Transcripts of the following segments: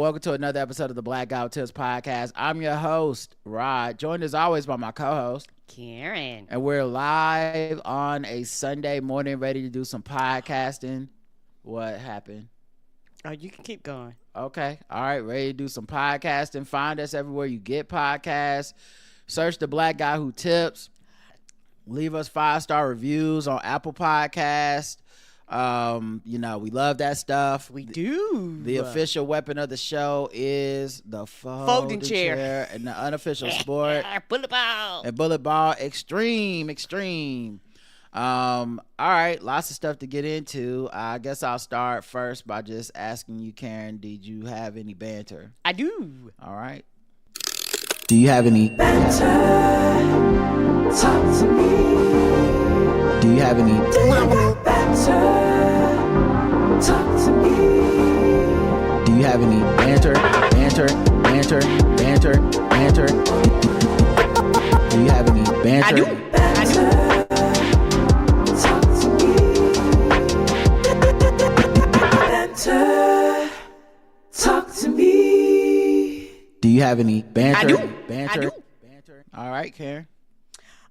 welcome to another episode of the Blackout Tips Podcast. I'm your host, Rod, joined as always by my co-host, Karen. And we're live on a Sunday morning, ready to do some podcasting. What happened? Oh, you can keep going. Okay. All right. Ready to do some podcasting. Find us everywhere you get podcasts. Search The Black Guy Who Tips. Leave us 5-star reviews on Apple Podcasts. We love that stuff. We do. The official weapon of the show is the folding chair and the unofficial sport. Bullet ball. And bullet ball. Extreme. All right, lots of stuff to get into. I guess I'll start first by just asking you, Karen, did you have any banter? I do. All right. Do you have any banter? Talk to me. Do you have any banter? Talk to me. Do you have any banter? Do you have any banter? I do. Talk to me. Banter. Talk to me. Do you have any banter? I do. Banter. All right, Karen.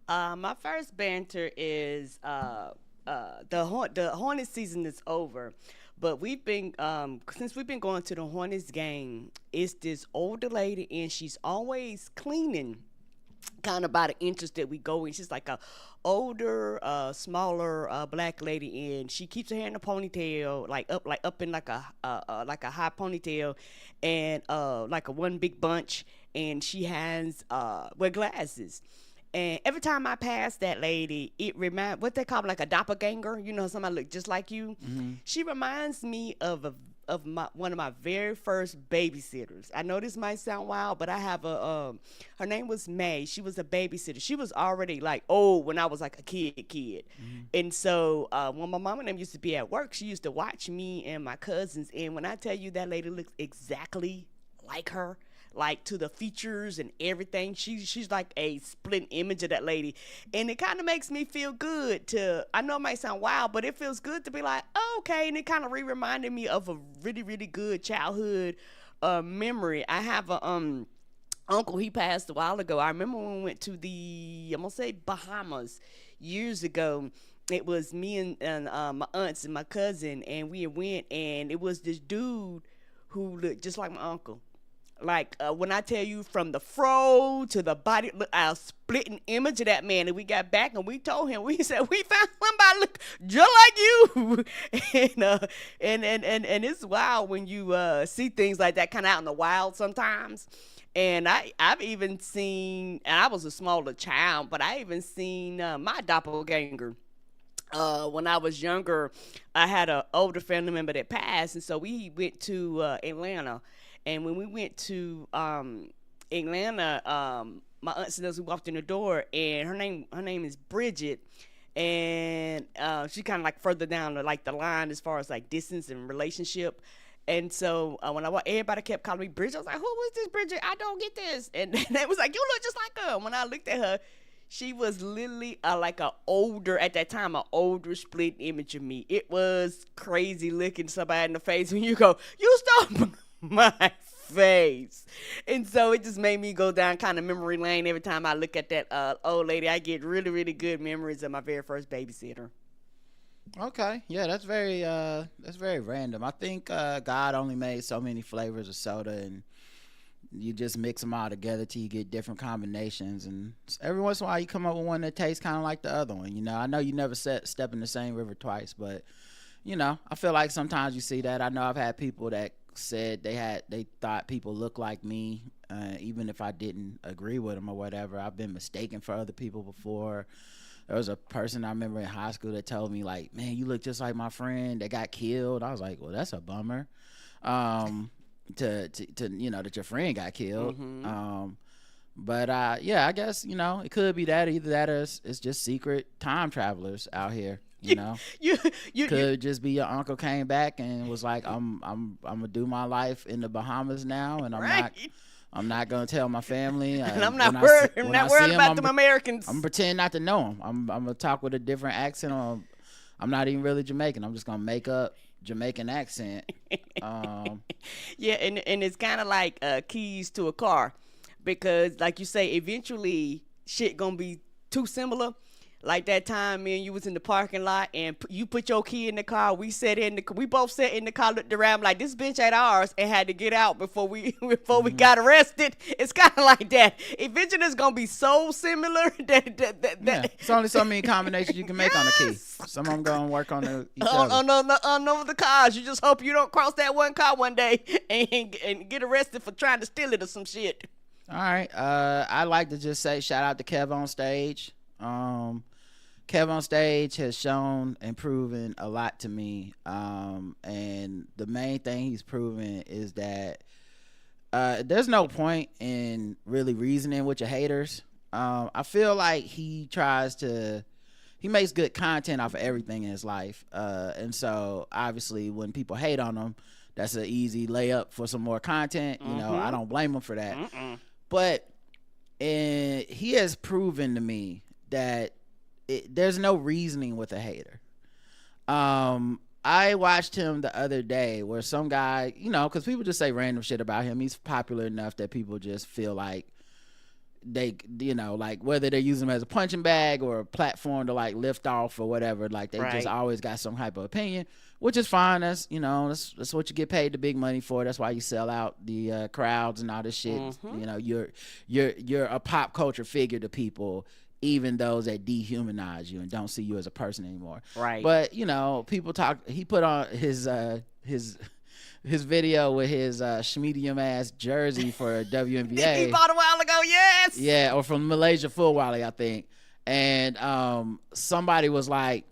My first banter is the Hornets season is over, but we've been since we've been going to the Hornets game. It's this older lady, and she's always cleaning, kind of by the entrance that we go in. She's like a older, smaller black lady, and she keeps her hair in a ponytail, like up in like a high ponytail, and like a one big bunch, and she has wear glasses. And every time I pass that lady, it reminds, what they call like a doppelganger, somebody look just like you. Mm-hmm. She reminds me of one of my very first babysitters. I know this might sound wild, but I have her name was Maher. She was a babysitter. She was already like old when I was like a kid. Mm-hmm. And so when my mom and them used to be at work, she used to watch me and my cousins. And when I tell you that lady looks exactly like her, like to the features and everything, she's like a split image of that lady, and it kind of makes me feel good I know it might sound wild, but it feels good to be like, oh, okay, and it kind of reminded me of a really, really good childhood memory. I have a uncle, he passed a while ago. I remember when we went to I'm gonna say Bahamas years ago. It was me and my aunts and my cousin, and we went, and it was this dude who looked just like my uncle. Like, when I tell you, from the fro to the body, look, a splitting image of that man. And we got back and we told him, we said, we found somebody look just like you. and it's wild when you see things like that kind of out in the wild sometimes. And I've even seen, and I was a smaller child, but I even seen my doppelganger. When I was younger, I had an older family member that passed, and so we went to Atlanta. And when we went to Atlanta, my aunt said we walked in the door, and her name is Bridget, and she kind of like further down the line as far as like distance and relationship. And so when I walked, everybody kept calling me Bridget. I was like, who was this Bridget? I don't get this. And they was like, you look just like her. When I looked at her, she was literally like an older split image of me. It was crazy looking somebody in the face when you go, you stop my face. And so it just made me go down kind of memory lane. Every time I look at that old lady, I get really, really good memories of my very first babysitter. Okay, yeah, that's very random. I think God only made so many flavors of soda, and you just mix them all together till you get different combinations, and every once in a while you come up with one that tastes kind of like the other one. I know you never step in the same river twice, but I feel like sometimes you see that. I know I've had people that said they thought people looked like me, even if I didn't agree with them or whatever. I've been mistaken for other people before. There was a person I remember in high school that told me, like, man, you look just like my friend that got killed. I was like, well, that's a bummer. That your friend got killed. Mm-hmm. But I guess it could be that. Either that or it's just secret time travelers out here. You could just be your uncle came back and was like, I'm gonna do my life in the Bahamas now, and I'm not gonna tell my family. And I'm not worried about them Americans. I'm pretend not to know them. I'm gonna talk with a different accent. I'm not even really Jamaican. I'm just gonna make up Jamaican accent. Yeah, and it's kind of like keys to a car, because like you say, eventually shit gonna be too similar. Like that time me and you was in the parking lot and you put your key in the car. We both sat in the car, looked around like this bitch ain't ours, and had to get out before we got arrested. It's kind of like that. Eventually, it's gonna be so similar that it's only so many combinations you can make on a key. Some of them gonna work on each other. On the cars. You just hope you don't cross that one car one day and get arrested for trying to steal it or some shit. All right. I'd like to just say shout out to KevOnStage. KevOnStage has shown and proven a lot to me. And the main thing he's proven is that there's no point in really reasoning with your haters. I feel like he makes good content off of everything in his life. And so obviously when people hate on him, that's an easy layup for some more content. You know, I don't blame him for that. But he has proven to me that there's no reasoning with a hater. I watched him the other day where some guy, you know, because people just say random shit about him. He's popular enough that people just feel like they, you know, like whether they're using him as a punching bag or a platform to like lift off or whatever, like they just always got some type of opinion, which is fine. That's, you know, that's what you get paid the big money for. That's why you sell out the crowds and all this shit. You know, you're a pop culture figure to people, even those that dehumanize you and don't see you as a person anymore. Right. But, you know, people talk, he put on his video with his schmedium ass jersey for WNBA. He bought a while ago, yes. Yeah, or from Malaysia Full Wally, I think. And somebody was like,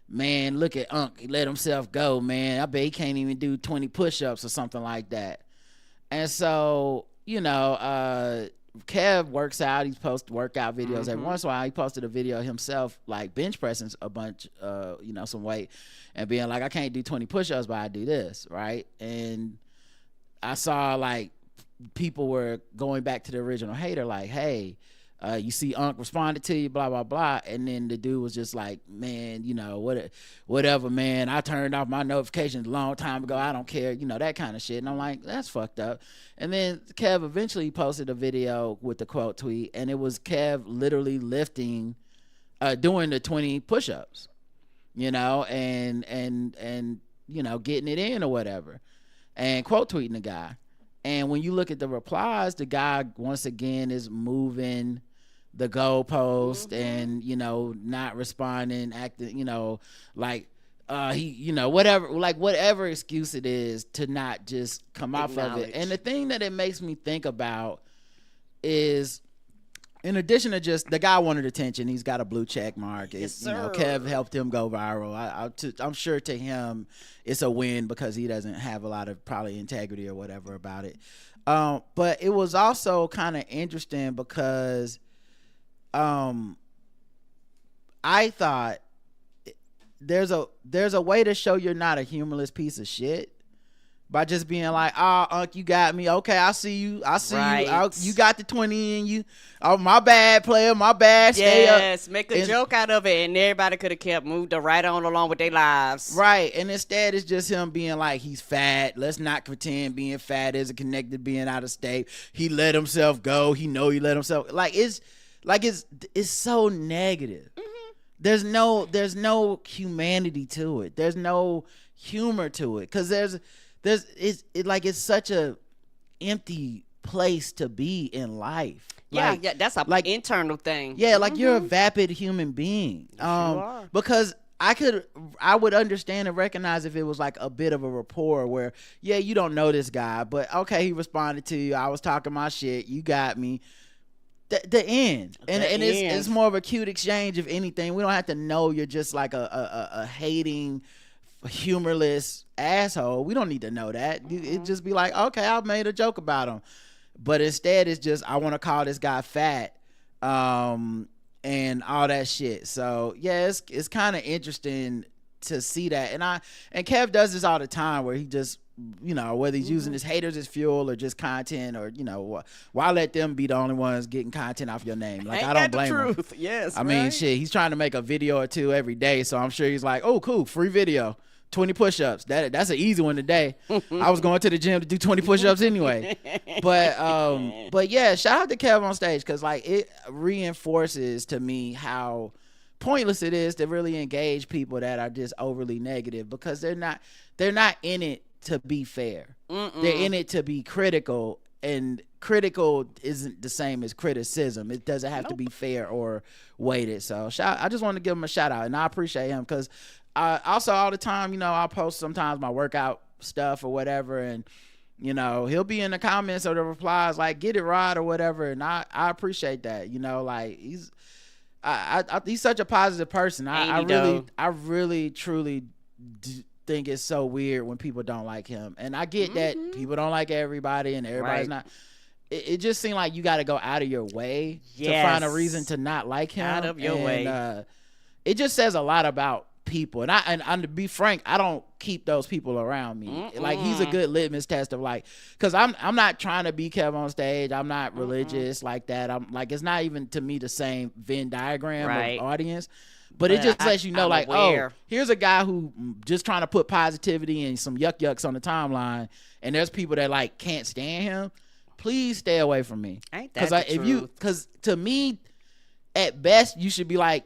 man, look at Unc. He let himself go, man. I bet he can't even do 20 push-ups or something like that. And so, you know, Kev works out. He's posted workout videos every once in a while. He posted a video himself, like bench pressing a bunch, you know, some weight, and being like, I can't do 20 push-ups, but I do this, right? And I saw like people were going back to the original hater, like, hey, you see Unc responded to you, blah, blah, blah. And then the dude was just like, man, you know, whatever, man. I turned off my notifications a long time ago. I don't care, you know, that kind of shit. And I'm like, that's fucked up. And then Kev eventually posted a video with the quote tweet, and it was Kev literally lifting, doing the 20 push-ups, you know, and you know, getting it in or whatever, and quote tweeting the guy. And when you look at the replies, the guy once again is moving the goalpost and, you know, not responding, acting, you know, like he, you know, whatever excuse it is to not just come off of it. And the thing that it makes me think about is, in addition to just the guy wanted attention, he's got a blue check mark. Yes, you know, Kev helped him go viral. I'm sure to him it's a win because he doesn't have a lot of probably integrity or whatever about it. But it was also kind of interesting because I thought there's a way to show you're not a humorless piece of shit by just being like, oh, Unc, you got me. Okay, I see you. You got the 20 in you. Oh, my bad, player. My bad. Stay up. Yes, make a joke out of it, and everybody could have kept moved right on along with their lives. Right, and instead it's just him being like, he's fat. Let's not pretend being fat isn't connected to being out of state. He let himself go. He let himself. It's so negative. There's no humanity to it. There's no humor to it because it's such a empty place to be in life. Yeah, that's a internal thing. Yeah, like you're a vapid human being. You are. Because I would understand and recognize if it was like a bit of a rapport where, yeah, you don't know this guy, but okay, he responded to you. I was talking my shit. You got me. The end. It's more of a cute exchange, if anything. We don't have to know you're just like a hating, humorless asshole. We don't need to know that. It just be like, okay, I made a joke about him. But instead it's just, I want to call this guy fat, and all that shit. So yeah, it's kind of interesting to see that. And Kev does this all the time where he just, you know, whether he's using his haters as fuel or just content, or, you know, why let them be the only ones getting content off your name? Like, I don't blame him. Yes, I mean, shit, he's trying to make a video or two every day, so I'm sure he's like, oh, cool, free video. 20 push-ups. That's an easy one today. I was going to the gym to do 20 push-ups anyway. But yeah, shout out to KevOnStage, because like it reinforces to me how pointless it is to really engage people that are just overly negative, because they're not in it to be fair. They're in it to be critical, and critical isn't the same as criticism. It doesn't have to be fair or weighted. So I just want to give him a shout out, and I appreciate him, because also all the time, you know, I'll post sometimes my workout stuff or whatever, and you know, he'll be in the comments or the replies like, get it right or whatever, and I appreciate that. You know, like he's such a positive person. I really truly think it's so weird when people don't like him, and I get that people don't like everybody, and everybody's not. It just seemed like you got to go out of your way to find a reason to not like him. Out of your way. It just says a lot about people, and to be frank, I don't keep those people around me. Like, he's a good litmus test of like, because I'm not trying to be KevOnStage. I'm not religious like that. I'm like, it's not even to me the same Venn diagram of audience. But it just lets you know, like, oh, here's a guy who just trying to put positivity and some yucks on the timeline, and there's people that like can't stand him. Please stay away from me. Ain't that the truth? Because to me, at best, you should be like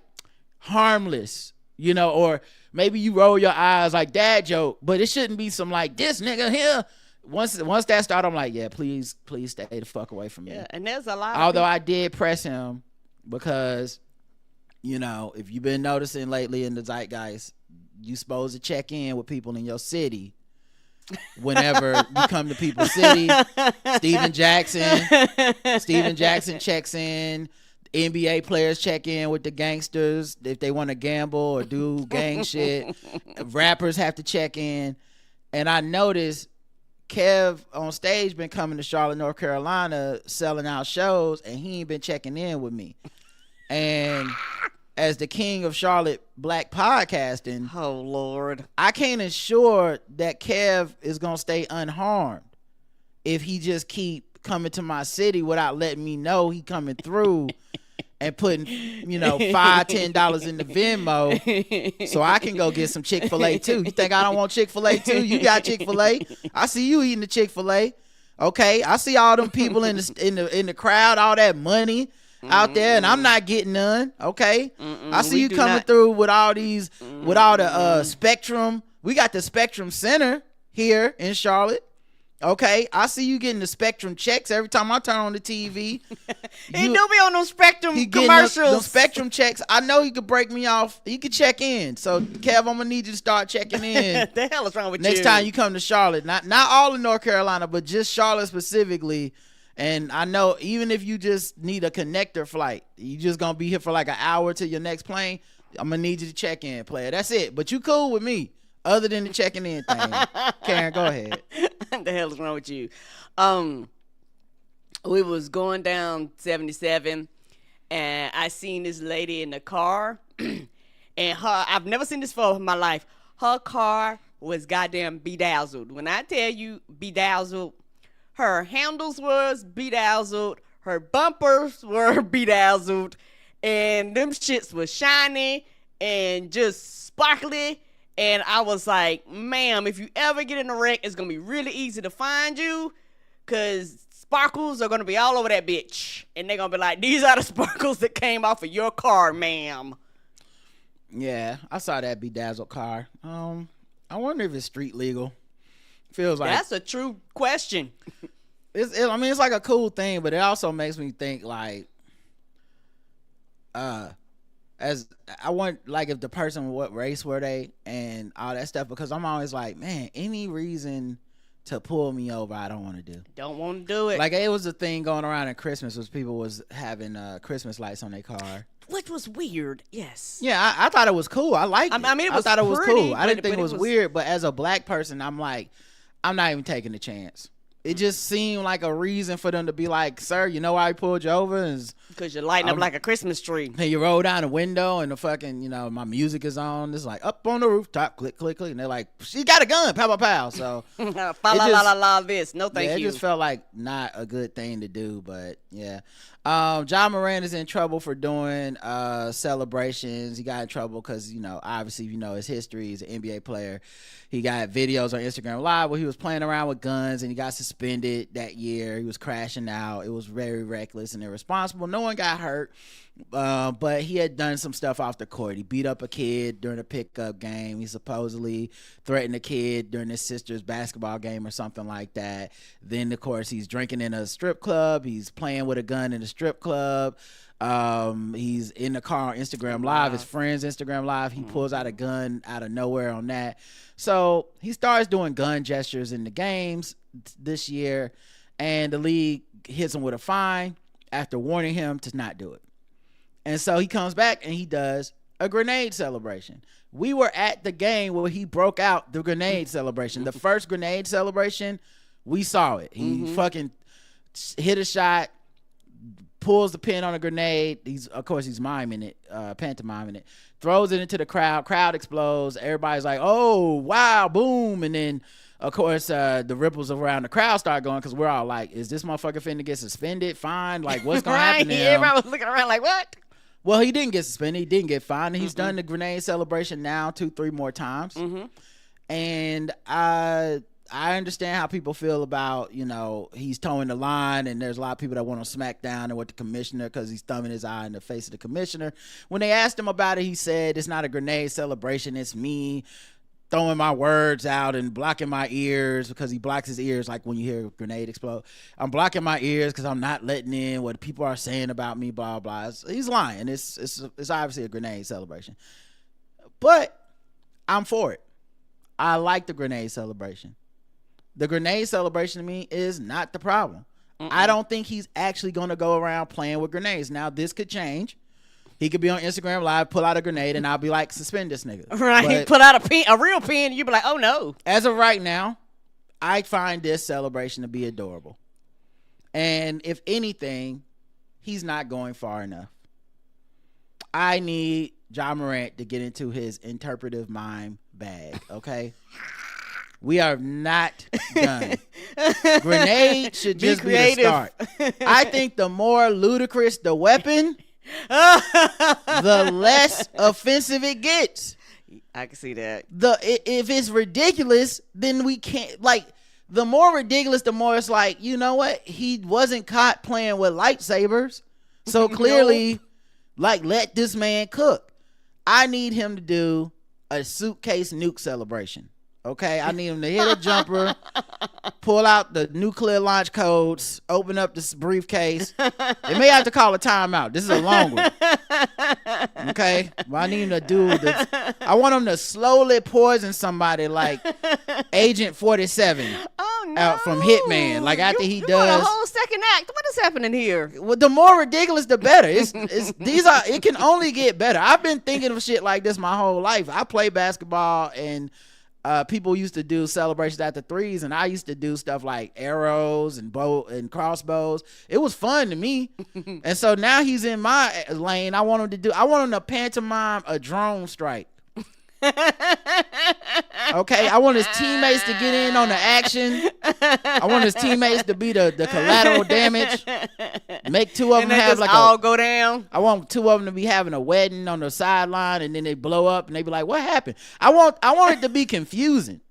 harmless, you know, or maybe you roll your eyes like dad joke, but it shouldn't be some like this nigga here. Once that started, I'm like, yeah, please stay the fuck away from me. Yeah, and there's a lot. Although I did press him because, you know, if you've been noticing lately in the zeitgeist, you supposed to check in with people in your city whenever you come to people's city. Steven Jackson checks in. NBA players check in with the gangsters if they want to gamble or do gang shit. Rappers have to check in. And I noticed KevOnStage been coming to Charlotte, North Carolina, selling out shows, and he ain't been checking in with me. And as the king of Charlotte black podcasting, oh Lord, I can't ensure that Kev is gonna stay unharmed if he just keep coming to my city without letting me know he coming through and putting, you know, $5-10 in the Venmo so I can go get some Chick-fil-A too. You think I don't want Chick-fil-A too? You got Chick-fil-A. I see you eating the Chick-fil-A. Okay, I see all them people in the crowd, all that money out there, and I'm not getting none. Okay, I see you coming through with all these, with all the Spectrum. We got the Spectrum Center here in Charlotte. Okay, I see you getting the Spectrum checks every time I turn on the TV. He do be on those Spectrum commercials. Those Spectrum checks. I know he could break me off. He could check in. So, Kev, I'm gonna need you to start checking in. The hell is wrong with next time you come to Charlotte? Not all of North Carolina, but just Charlotte specifically. And I know even if you just need a connector flight, you just gonna be here for like an hour to your next plane, I'm gonna need you to check in, player. That's it. But you cool with me, other than the checking in thing. Karen, go ahead. What the hell is wrong with you? We was going down 77, and I seen this lady in the car, and I've never seen this before in my life. Her car was goddamn bedazzled. When I tell you bedazzled, her handles was bedazzled, her bumpers were bedazzled, and them shits was shiny and just sparkly. And I was like, ma'am, if you ever get in a wreck, it's going to be really easy to find you, because sparkles are going to be all over that bitch. And they're going to be like, these are the sparkles that came off of your car, ma'am. Yeah, I saw that bedazzled car. I wonder if it's street legal. Feels like that's a true question. I mean, it's like a cool thing, but it also makes me think like, as I want, like, if the person, what race were they and all that stuff, because I'm always like, man, any reason to pull me over, I don't want to do. Don't want to do it. Like, it was a thing going around at Christmas was people was having Christmas lights on their car. Which was weird, yes. Yeah, I thought it was cool. I liked it. I mean, I thought it was cool. I didn't think it was weird, but as a black person, I'm like, I'm not even taking the chance. It just seemed like a reason for them to be like, sir, you know why I pulled you over? Is Because you're lighting up like a Christmas tree. And you roll down the window and the fucking, my music is on. It's like up on the rooftop, click, click, click. And they're like, she got a gun, pow, pow, pow. So fa la la la la this. No, thank you. It just felt like not a good thing to do, but yeah. Ja Morant is in trouble for doing celebrations. He got in trouble because, obviously, his history. He's an NBA player. He got videos on Instagram Live where he was playing around with guns and he got suspended that year. He was crashing out. It was very reckless and irresponsible. No one got hurt, but he had done some stuff off the court. He beat up a kid during a pickup game. He supposedly threatened a kid during his sister's basketball game or something like that. Then, of course, he's drinking in a strip club. He's playing with a gun in a strip club. He's in the car on Instagram Live, his friend's Instagram Live. He pulls out a gun out of nowhere on that. So he starts doing gun gestures in the games this year, and the league hits him with a fine after warning him to not do it. And so he comes back and he does a grenade celebration. We were at the game where he broke out the grenade celebration. The first grenade celebration, we saw it. He fucking hit a shot, pulls the pin on a grenade. He's miming it, pantomiming it, throws it into the crowd explodes. Everybody's like, oh wow, boom. And then of course the ripples around the crowd start going because we're all like, is this motherfucker finna get suspended, fined? Like, what's gonna happen to him? Everybody was looking around like, what? Well, he didn't get suspended. He didn't get fined. He's done the grenade celebration now 2-3 more times. And I understand how people feel about, he's towing the line, and there's a lot of people that want to smack down and with the commissioner because he's thumbing his eye in the face of the commissioner. When they asked him about it, he said, it's not a grenade celebration. It's me throwing my words out and blocking my ears, because he blocks his ears like when you hear a grenade explode. I'm blocking my ears because I'm not letting in what people are saying about me, blah, blah. He's lying. It's obviously a grenade celebration. But I'm for it. I like the grenade celebration. The grenade celebration to me is not the problem. I don't think he's actually going to go around playing with grenades. Now, this could change. He could be on Instagram Live, pull out a grenade, and I'll be like, suspend this nigga. Right. He pull out a real pen, and you be like, oh no. As of right now, I find this celebration to be adorable. And if anything, he's not going far enough. I need Ja Morant to get into his interpretive mime bag, okay? We are not done. Grenade should just be the start. I think the more ludicrous the weapon, the less offensive it gets. I can see that. If it's ridiculous, then we can't, like, the more ridiculous, the more it's like, you know what? He wasn't caught playing with lightsabers. So clearly, like, let this man cook. I need him to do a suitcase nuke celebration. Okay, I need him to hit a jumper, pull out the nuclear launch codes, open up this briefcase. They may have to call a timeout. This is a long one. Okay, but I need him to do this. I want him to slowly poison somebody like Agent 47 out from Hitman. Like after he does want a whole second act. What is happening here? Well, the more ridiculous, the better. It can only get better. I've been thinking of shit like this my whole life. I play basketball and people used to do celebrations at the threes, and I used to do stuff like arrows and bow and crossbows. It was fun to me. And so now he's in my lane. I want him to pantomime a drone strike. Okay, I want his teammates to get in on the action. I want his teammates to be the collateral damage. Make two of them have like all go down. I want two of them to be having a wedding on the sideline, and then they blow up, and they be like, "What happened?" I want it to be confusing.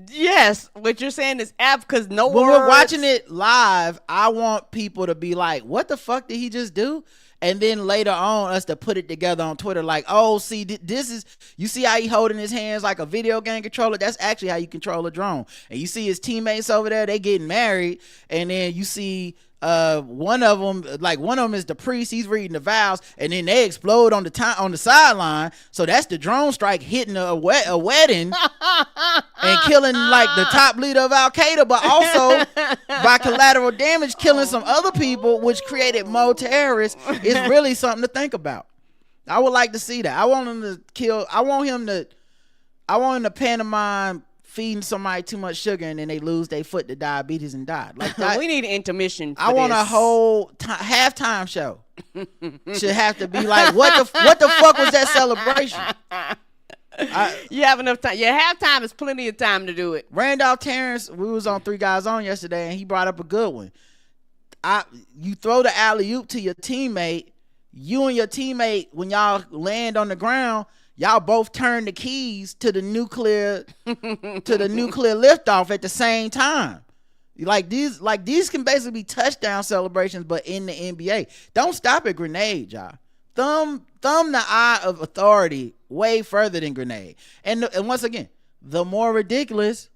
Yes, what you're saying is apt because no when words. We're watching it live, I want people to be like, "What the fuck did he just do?" And then later on, us to put it together on Twitter like, oh, see, this is, you see how he holding his hands like a video game controller? That's actually how you control a drone. And you see his teammates over there, they getting married. And then you see one of them is the priest. He's reading the vows, and then they explode on the sideline. So that's the drone strike hitting a wedding and killing like the top leader of Al Qaeda, but also by collateral damage killing some other people, which created more terrorists. It's really something to think about. I would like to see that. I want him to pantomime feeding somebody too much sugar and then they lose their foot to diabetes and die. Like that, we need an intermission. I want a whole halftime show. Should have to be like, what the fuck was that celebration? You have enough time. Your halftime is plenty of time to do it. Randolph Terrence, we was on 3 Guys On yesterday, and he brought up a good one. You throw the alley-oop to your teammate. You and your teammate, when y'all land on the ground, y'all both turn the keys to the nuclear liftoff at the same time. Like these can basically be touchdown celebrations, but in the NBA. Don't stop at grenade, y'all. Thumb the eye of authority way further than grenade. And once again, the more ridiculous,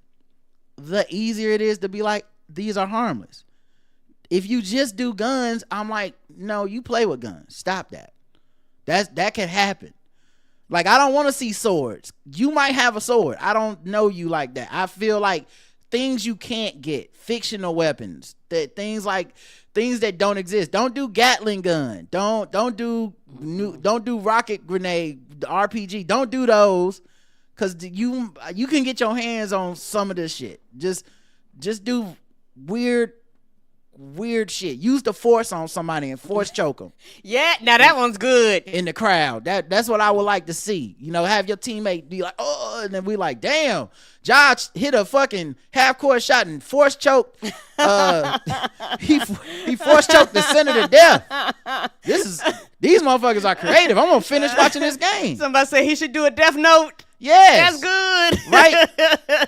the easier it is to be like, these are harmless. If you just do guns, I'm like, no, you play with guns. Stop that. That can happen. Like, I don't want to see swords. You might have a sword. I don't know you like that. I feel like things you can't get, fictional weapons, things that don't exist. Don't do Gatling gun. Don't do rocket grenade, RPG. Don't do those, because you can get your hands on some of this shit. Just do weird shit. Use the force on somebody and force choke them. Yeah, now that one's good. In the crowd. That's what I would like to see. Have your teammate be like, oh, and then we like, damn, Josh hit a fucking half-court shot and force choked. He force choked the center to death. These motherfuckers are creative. I'm gonna finish watching this game. Somebody say he should do a Death Note. Yes. That's good. Right.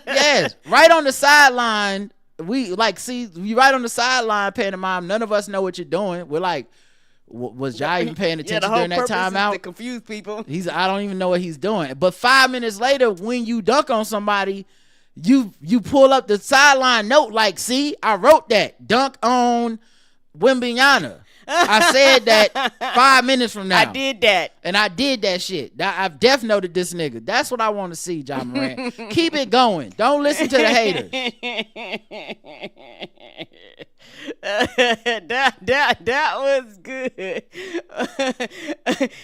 Yes. Right on the sideline. We you right on the sideline paying the mom. None of us know what you're doing. We're like, was Jai even paying attention during that timeout? To confuse people. I don't even know what he's doing. But 5 minutes later, when you dunk on somebody, you pull up the sideline note like, see, I wrote that. Dunk on Wembanyama. I said that 5 minutes from now. I did that. And I did that shit. I've Death Noted this nigga. That's what I want to see, Ja Morant. Keep it going. Don't listen to the haters. That was good.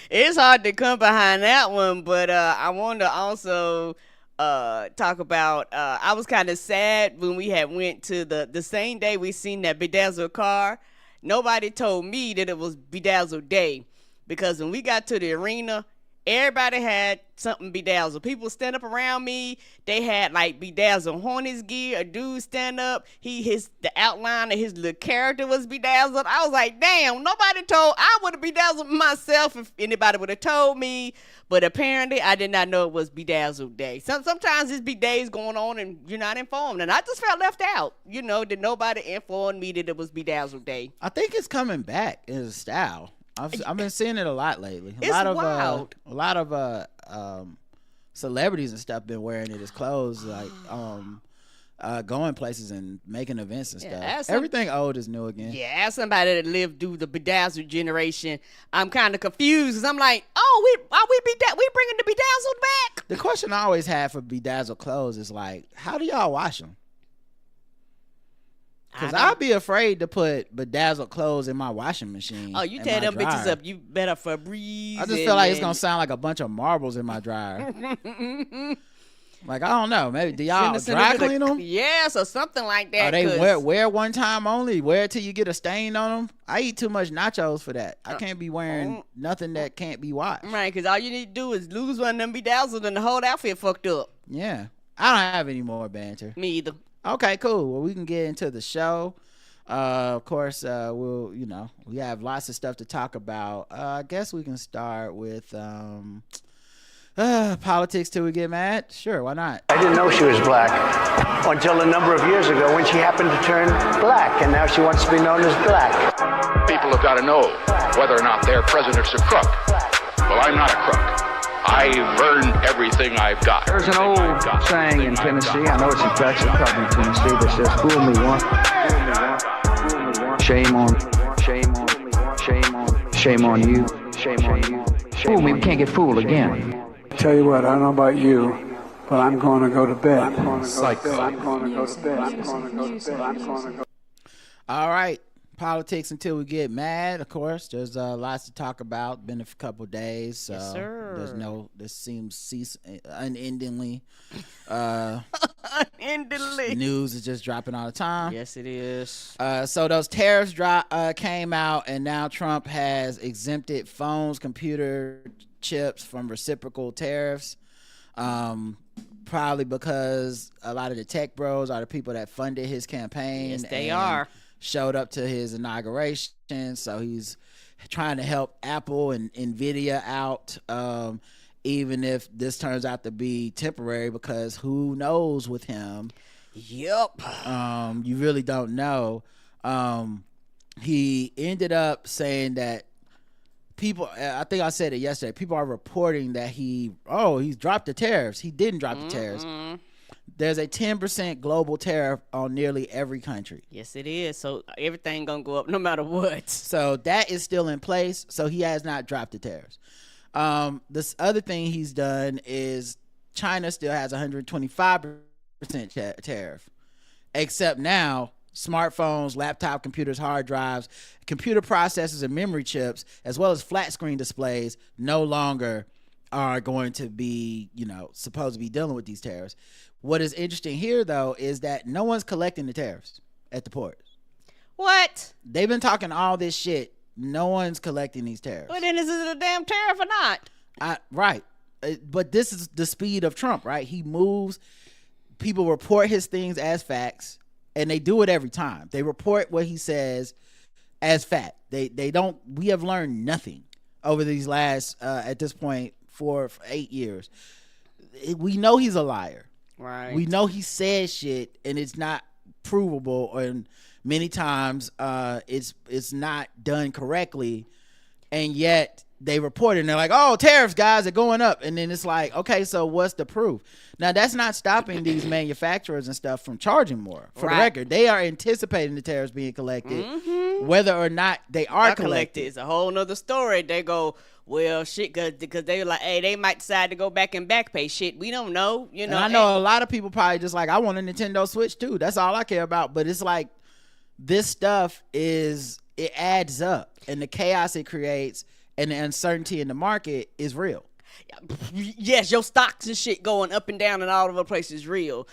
It's hard to come behind that one, but I want to also talk about, I was kind of sad when we had went to the same day we seen that Bedazzled car. Nobody told me that it was Bedazzled Day, because when we got to the arena, everybody had something bedazzled. People stand up around me. They had like bedazzled Hornets gear. A dude stand up. The outline of his little character was bedazzled. I was like, damn, nobody told. I would have bedazzled myself if anybody would have told me. But apparently, I did not know it was Bedazzled Day. Sometimes there's be days going on and you're not informed. And I just felt left out, that nobody informed me that it was Bedazzled Day. I think it's coming back in a style. I've been seeing it a lot lately. It's wild. A lot of celebrities and stuff been wearing it as clothes, like going places and making events and stuff. Everything old is new again. Yeah, as somebody that lived through the Bedazzled generation, I'm kind of confused, because I'm like, we bringing the Bedazzled back? The question I always have for Bedazzled clothes is like, how do y'all wash them? Because I'd be afraid to put Bedazzled clothes in my washing machine. Oh, you tear them bitches up. You better Febreze. I just feel like it's going to sound like a bunch of marbles in my dryer. Like, I don't know. Maybe do y'all dry clean them? Yes, or something like that. Or they wear one time only? Wear it till you get a stain on them? I eat too much nachos for that. I can't be wearing nothing that can't be washed. Right, because all you need to do is lose one of them Bedazzled and the whole outfit fucked up. Yeah. I don't have any more banter. Me either. Okay, cool. Well, we can get into the show. Of course, we have lots of stuff to talk about. I guess we can start with politics till we get mad. Sure, why not? I didn't know she was black until a number of years ago when she happened to turn black, and now she wants to be known as black. People have got to know whether or not their president's a crook. Well, I'm not a crook. I've earned everything I've got. There's an old saying in Tennessee, I know it's in Texas, probably Tennessee, that says, fool me once, shame on you, fool me, we can't get fooled again. I tell you what, I don't know about you, but I'm going to go to bed. All right. politics until we get mad. Of course, there's lots to talk about. Been a couple days, so Yes, sir. this seems unendingly. Unendingly. News is just dropping all the time. Yes, it is. So those tariffs came out, and now Trump has exempted phones, computer chips from reciprocal tariffs. Probably because a lot of the tech bros are the people that funded his campaign. Yes, they are. Showed up to his inauguration, so he's trying to help Apple and Nvidia out, even if this turns out to be temporary, because who knows with him. Yep. You really don't know. He ended up saying that people, I think I said it yesterday, people are reporting that he's dropped the tariffs. He didn't drop the tariffs. There's a 10% global tariff on nearly every country. Yes, it is. So everything gonna go up no matter what. So that is still in place. So he has not dropped the tariffs. This other thing he's done is China still has 125% tariff, except now smartphones, laptop computers, hard drives, computer processors, and memory chips, as well as flat screen displays, no longer are going to be, supposed to be dealing with these tariffs. What is interesting here, though, is that no one's collecting the tariffs at the ports. What? They've been talking all this shit. No one's collecting these tariffs. Well, then is it a damn tariff or not? Right. But this is the speed of Trump, right? He moves. People report his things as facts, and they do it every time. They report what he says as fact. They don't. We have learned nothing over these last, at this point, 8 years. We know he's a liar. Right. We know he says shit and it's not provable, and many times it's not done correctly, and yet they report it and they're like, oh, tariffs, guys, are going up. And then it's like, okay, so what's the proof? Now, that's not stopping these manufacturers and stuff from charging more. For the record, they are anticipating the tariffs being collected. Whether or not they are collected is a whole nother story. They go, well, shit, because they were like, hey, they might decide to go back and back pay. Shit, we don't know. And I know a lot of people probably just like, I want a Nintendo Switch too. That's all I care about. But it's like, this stuff it adds up, and the chaos it creates and the uncertainty in the market is real. Yes, your stocks and shit going up and down and all over the place is real.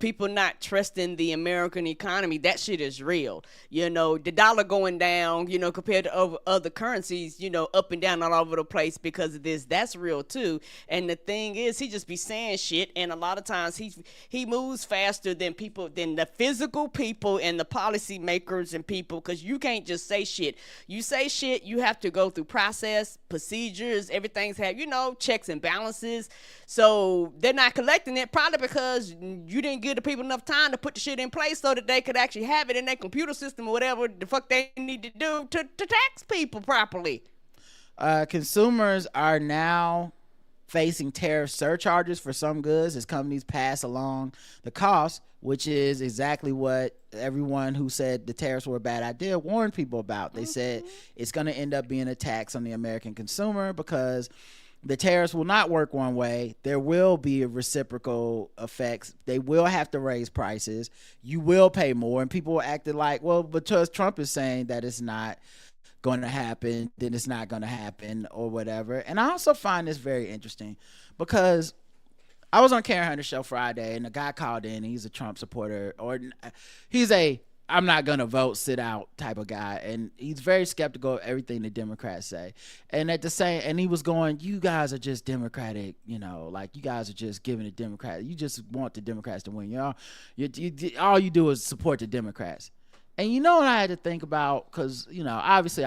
People not trusting the American economy, that shit is real. The dollar going down, compared to other currencies, up and down all over the place because of this, that's real too. And the thing is, he just be saying shit, and a lot of times he moves faster than the physical people and the policy makers and people, because you can't just say shit. You say shit, you have to go through process, procedures, everything's checks and balances. So they're not collecting it, probably because you didn't give the people enough time to put the shit in place so that they could actually have it in their computer system or whatever the fuck they need to do to tax people properly. Consumers are now facing tariff surcharges for some goods as companies pass along the cost, which is exactly what everyone who said the tariffs were a bad idea warned people about. They said it's going to end up being a tax on the American consumer because the tariffs will not work one way. There will be reciprocal effects. They will have to raise prices. You will pay more, and people acted like, well, because Trump is saying that it's not going to happen, then it's not going to happen or whatever. And I also find this very interesting because I was on Karen Hunter's show Friday, and a guy called in. He's a Trump supporter, or he's a I'm not going to vote, sit out type of guy. And he's very skeptical of everything the Democrats say. And and he was going, you guys are just Democratic, like you guys are just giving the Democrats. You just want the Democrats to win. All you do is support the Democrats. And what I had to think about, because, obviously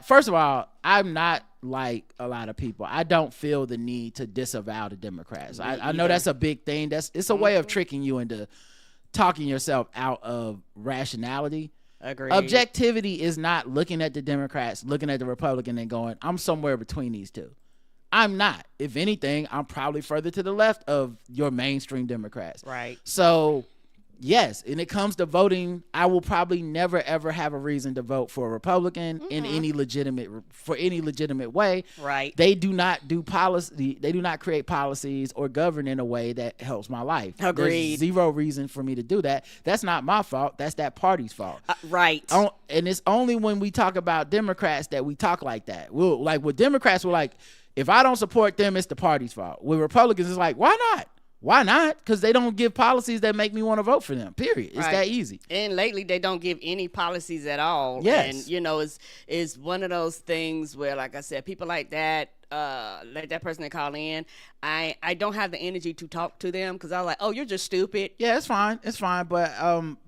first of all, I'm not like a lot of people. I don't feel the need to disavow the Democrats. I know that's a big thing. It's a way of tricking you into talking yourself out of rationality. Agreed. Objectivity is not looking at the Democrats, looking at the Republican and going, I'm somewhere between these two. I'm not. If anything, I'm probably further to the left of your mainstream Democrats. Right. So yes, and it comes to voting, I will probably never ever have a reason to vote for a Republican in any legitimate way. Right. They do not do policy. They do not create policies or govern in a way that helps my life. Agreed. There's zero reason for me to do that. That's not my fault. That's that party's fault. Right. And it's only when we talk about Democrats that we talk like that. We'll, like with Democrats, we're like, if I don't support them, it's the party's fault. With Republicans, it's like, why not? Why not? Because they don't give policies that make me want to vote for them, period. It's that easy. And lately, they don't give any policies at all. Yes. And, you know, it's one of those things where, like I said, people like that, like that person that call in, I don't have the energy to talk to them because I'm like, oh, you're just stupid. Yeah, it's fine. It's fine. But,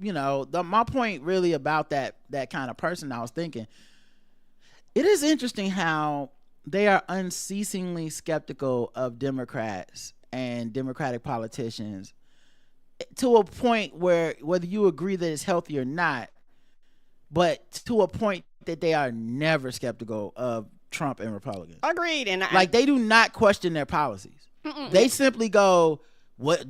you know, my point really about that kind of person, I was thinking, it is interesting how they are unceasingly skeptical of Democrats and Democratic politicians to a point where whether you agree that it's healthy or not, but to a point that they are never skeptical of Trump and Republicans. Agreed. And like they do not question their policies. They simply go, look,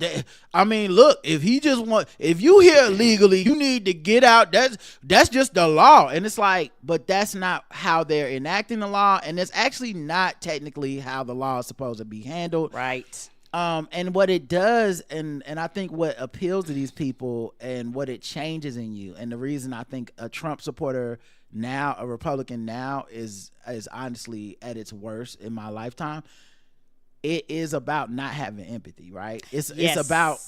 if you here illegally, you need to get out. That's just the law. And it's like, but that's not how they're enacting the law. And it's actually not technically how the law is supposed to be handled. Right. And what it does, and I think what appeals to these people and what it changes in you, and the reason I think a Trump supporter now, a Republican now, is honestly at its worst in my lifetime. It is about not having empathy, right? It's about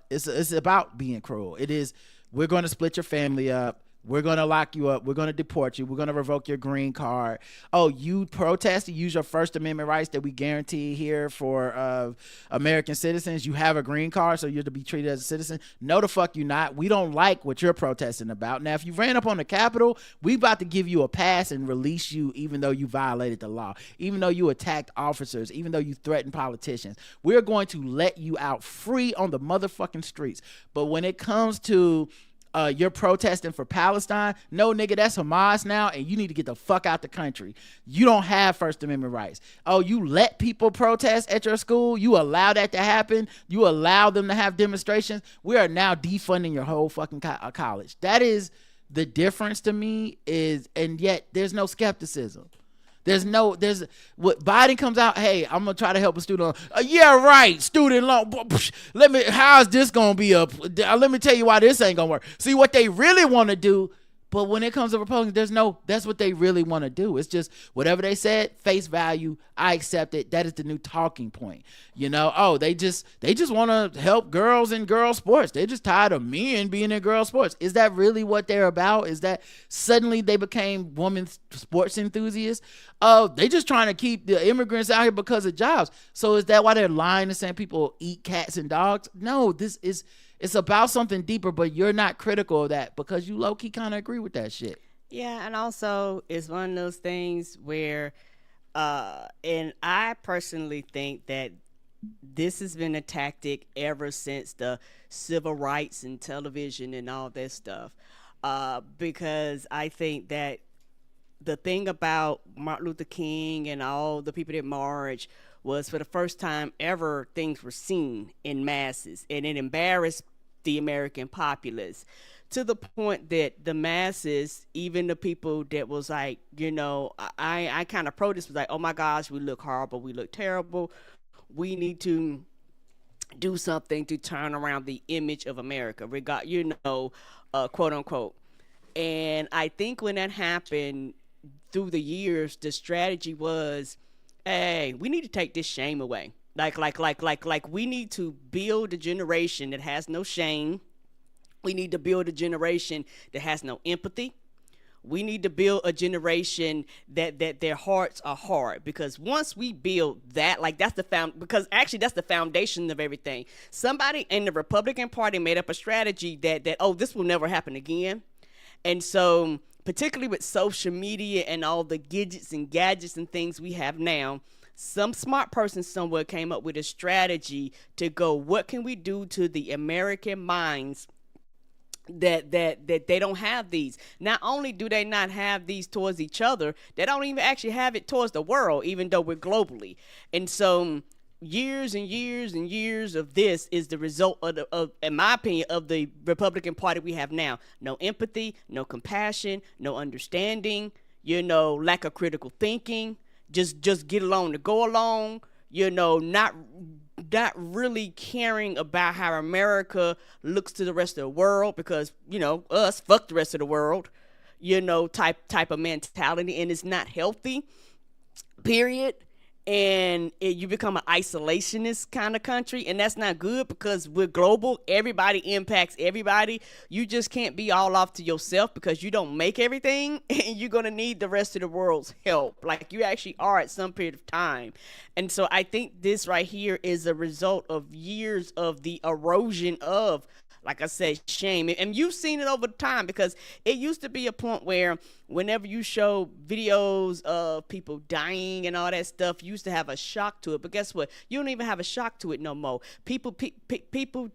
it's about being cruel. It is, we're going to split your family up. We're going to lock you up. We're going to deport you. We're going to revoke your green card. Oh, you protest to use your First Amendment rights that we guarantee here for American citizens. You have a green card, so you're to be treated as a citizen. No, the fuck you not. We don't like what you're protesting about. Now, if you ran up on the Capitol, we about to give you a pass and release you even though you violated the law, even though you attacked officers, even though you threatened politicians. We're going to let you out free on the motherfucking streets. But when it comes to you're protesting for Palestine, no, nigga, that's Hamas now, and you need to get the fuck out the country. You don't have First Amendment rights. Oh, you let people protest at your school? You allow that to happen? You allow them to have demonstrations? We are now defunding your whole fucking college. That is the difference to me, and yet there's no skepticism. There's what Biden comes out, hey, I'm gonna try to help a student loan. Yeah, right, student loan. How is this gonna be let me tell you why this ain't gonna work. See what they really want to do. But when it comes to Republicans, that's what they really want to do. It's just whatever they said, face value, I accept it. That is the new talking point. You know, oh, they just want to help girls in girl sports. They're just tired of men being in girl sports. Is that really what they're about? Is that suddenly they became women sports enthusiasts? Oh, they just trying to keep the immigrants out here because of jobs. So is that why they're lying and saying people eat cats and dogs? No, it's about something deeper, but you're not critical of that because you low-key kind of agree with that shit. Yeah, and also it's one of those things where, and I personally think that this has been a tactic ever since the civil rights and television and all that stuff, because I think that the thing about Martin Luther King and all the people that marched was for the first time ever things were seen in masses, and it embarrassed the American populace to the point that the masses, even the people that was like, you know, I kind of protest was like, oh my gosh, we look horrible, we look terrible, we need to do something to turn around the image of America, quote unquote. And I think when that happened through the years, the strategy was, hey, we need to take this shame away. Like we need to build a generation that has no shame. We need to build a generation that has no empathy. We need to build a generation that their hearts are hard, because once we build that, like that's because actually that's the foundation of everything. Somebody in the Republican Party made up a strategy that oh, this will never happen again. And so particularly with social media and all the gadgets and things we have now, some smart person somewhere came up with a strategy to go, what can we do to the American minds that they don't have these? Not only do they not have these towards each other, they don't even actually have it towards the world, even though we're globally. And so years and years and years of this is the result of, in my opinion, of the Republican Party we have now. No empathy, no compassion, no understanding, lack of critical thinking, just get along to go along, not really caring about how America looks to the rest of the world because, us, fuck the rest of the world, type of mentality, and it's not healthy, period. And you become an isolationist kind of country, and that's not good because we're global. Everybody impacts everybody. You just can't be all off to yourself because you don't make everything, and you're going to need the rest of the world's help like you actually are at some period of time. And so I think this right here is a result of years of the erosion of, like I said, shame. And you've seen it over time because it used to be a point where whenever you show videos of people dying and all that stuff, you used to have a shock to it. But guess what? You don't even have a shock to it no more. People